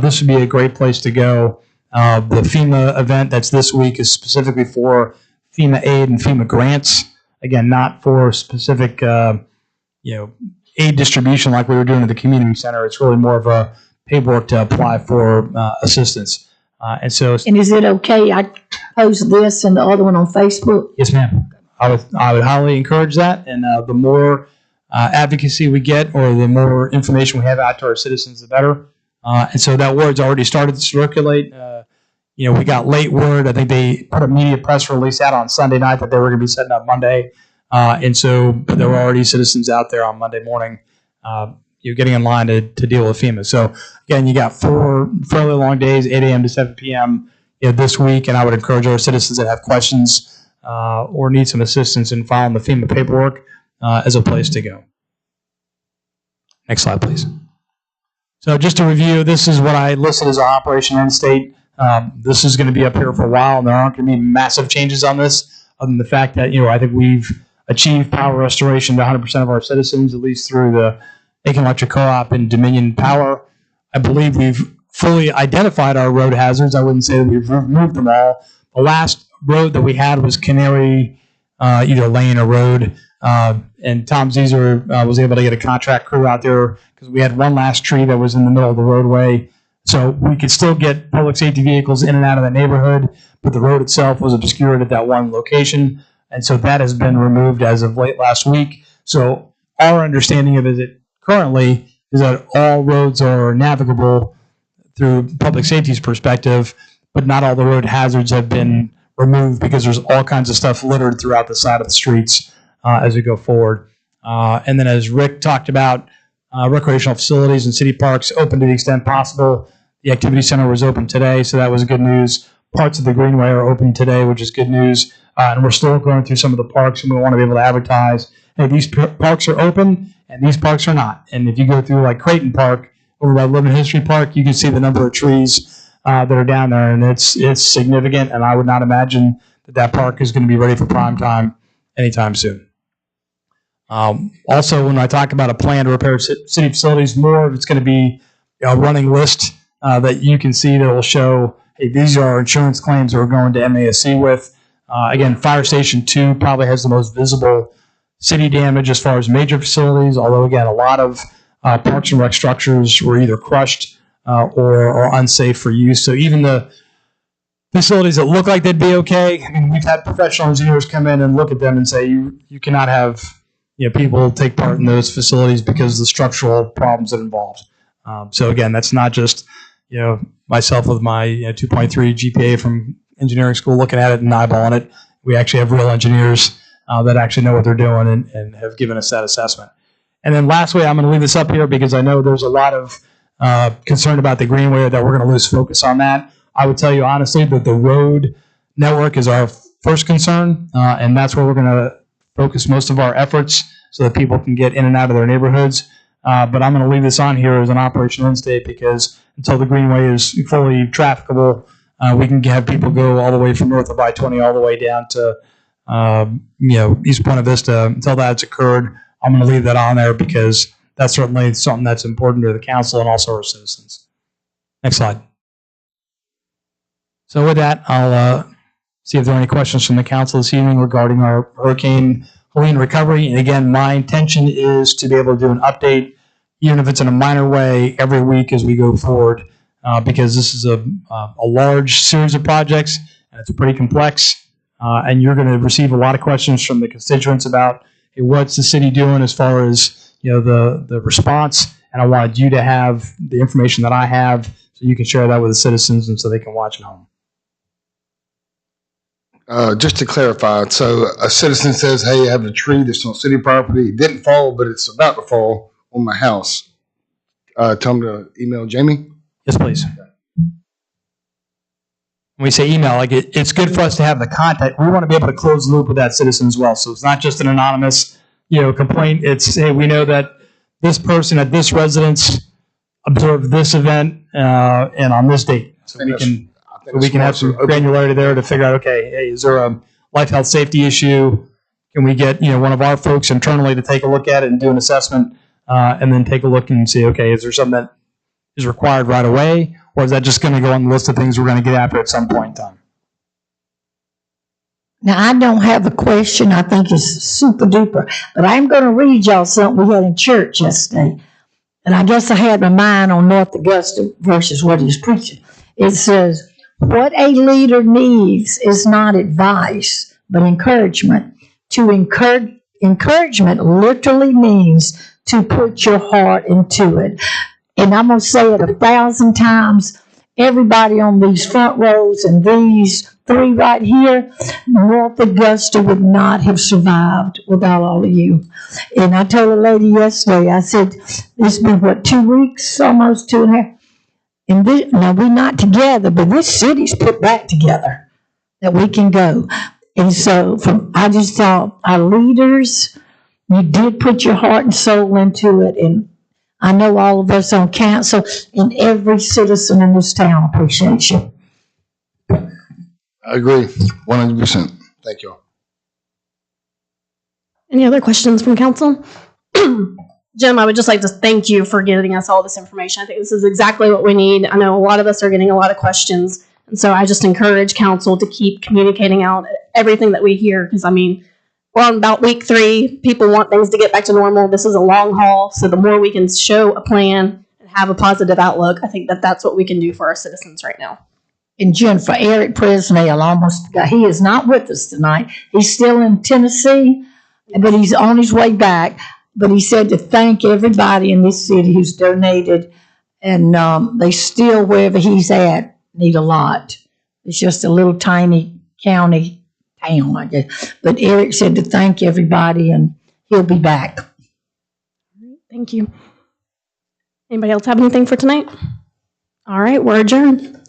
this would be a great place to go. The FEMA event that's this week is specifically for FEMA aid and FEMA grants. Again, not for specific, aid distribution like we were doing at the community center. It's really more of a paperwork to apply for assistance. And is it okay? I post this and the other one on Facebook. Yes, ma'am. I would highly encourage that. And the more advocacy we get, or the more information we have out to our citizens, the better. And so that word's already started to circulate. We got late word. I think they put a media press release out on Sunday night that they were going to be setting up Monday. And so there were already citizens out there on Monday morning, getting in line to deal with FEMA. So again, you got 4 fairly long days, 8 a.m. to 7 p.m. This week. And I would encourage our citizens that have questions or need some assistance in filing the FEMA paperwork as a place to go. Next slide, please. So just to review, this is what I listed as our operation end state. This is going to be up here for a while, and there aren't going to be massive changes on this, other than the fact that, I think we've achieved power restoration to 100% of our citizens, at least through the Aiken Electric Co-op and Dominion Power. I believe we've fully identified our road hazards. I wouldn't say that we've removed them all. The last road that we had was Canary, either lane or road, and Tom Zeeser was able to get a contract crew out there because we had one last tree that was in the middle of the roadway. So we could still get public safety vehicles in and out of the neighborhood, but the road itself was obscured at that one location. And so that has been removed as of late last week. So our understanding of it currently is that all roads are navigable through public safety's perspective, but not all the road hazards have been removed because there's all kinds of stuff littered throughout the side of the streets as we go forward. And then as Rick talked about, recreational facilities and city parks open to the extent possible. The activity center was open today, so that was good news. Parts of the Greenway are open today, which is good news. And we're still going through some of the parks, and we want to be able to advertise, hey, these parks are open and these parks are not. And if you go through like Creighton Park over by Living History Park, you can see the number of trees that are down there, and it's significant. And I would not imagine that park is going to be ready for prime time anytime soon. Also, when I talk about a plan to repair city facilities, more of it's going to be a running list that you can see that will show, hey, these are our insurance claims that we're going to MASC with. Again, Fire Station 2 probably has the most visible city damage as far as major facilities, although, again, a lot of parks and rec structures were either crushed or unsafe for use. So even the facilities that look like they'd be okay, I mean, we've had professional engineers come in and look at them and say, you cannot have people take part in those facilities because of the structural problems that involved. So again, that's not just myself with my 2.3 GPA from engineering school looking at it and eyeballing it. We actually have real engineers that actually know what they're doing and have given us that assessment. And then lastly, I'm going to leave this up here because I know there's a lot of concern about the Greenway that we're going to lose focus on that. I would tell you honestly that the road network is our first concern, and that's where we're going to focus most of our efforts so that people can get in and out of their neighborhoods. But I'm going to leave this on here as an operational end state because until the Greenway is fully trafficable, we can have people go all the way from north of I-20 all the way down to East Buena Vista. Until that's occurred, I'm going to leave that on there because that's certainly something that's important to the council and also our citizens. Next slide. So with that, I'll see if there are any questions from the council this evening regarding our Hurricane Helene recovery. And again, my intention is to be able to do an update, even if it's in a minor way, every week as we go forward, because this is a large series of projects and it's pretty complex. And you're going to receive a lot of questions from the constituents about, hey, what's the city doing as far as the response. And I wanted you to have the information that I have so you can share that with the citizens and so they can watch at home. Just to clarify, so a citizen says, hey, I have a tree that's on city property. It didn't fall, but it's about to fall on my house. Tell them to email Jamie? Yes, please. When we say email, like it's good for us to have the contact. We want to be able to close the loop with that citizen as well. So it's not just an anonymous, complaint. It's, hey, we know that this person at this residence observed this event and on this date. So we can have some granularity there to figure out, okay, hey, is there a life, health, safety issue? Can we get one of our folks internally to take a look at it and do an assessment, and then take a look and see, okay, is there something that is required right away, or is that just going to go on the list of things we're going to get after at some point in time? Now, I don't have a question. I think it's super duper, but I'm going to read y'all something we had in church yesterday. And I guess I had my mind on North Augusta versus what he's preaching. It says, what a leader needs is not advice, but encouragement. Encouragement literally means to put your heart into it. And I'm going to say it 1,000 times. Everybody on these front rows and these three right here, North Augusta would not have survived without all of you. And I told a lady yesterday, I said, it's been, 2 weeks, almost 2.5. And now we're not together, but this city's put back together that we can go. And so I just thought, our leaders, you did put your heart and soul into it. And I know all of us on council and every citizen in this town appreciates you. I agree, 100%. Thank you all. Any other questions from council? Jim, I would just like to thank you for giving us all this information. I think this is exactly what we need. I know a lot of us are getting a lot of questions. And so I just encourage council to keep communicating out everything that we hear. Because, I mean, we're on about week 3. People want things to get back to normal. This is a long haul. So the more we can show a plan and have a positive outlook, I think that that's what we can do for our citizens right now. And Jen, for Eric Presnell, he is not with us tonight. He's still in Tennessee, but he's on his way back. But he said to thank everybody in this city who's donated, and they still, wherever he's at, need a lot. It's just a little tiny county town, I guess. But Eric said to thank everybody, and he'll be back. Thank you. Anybody else have anything for tonight? All right, we're adjourned.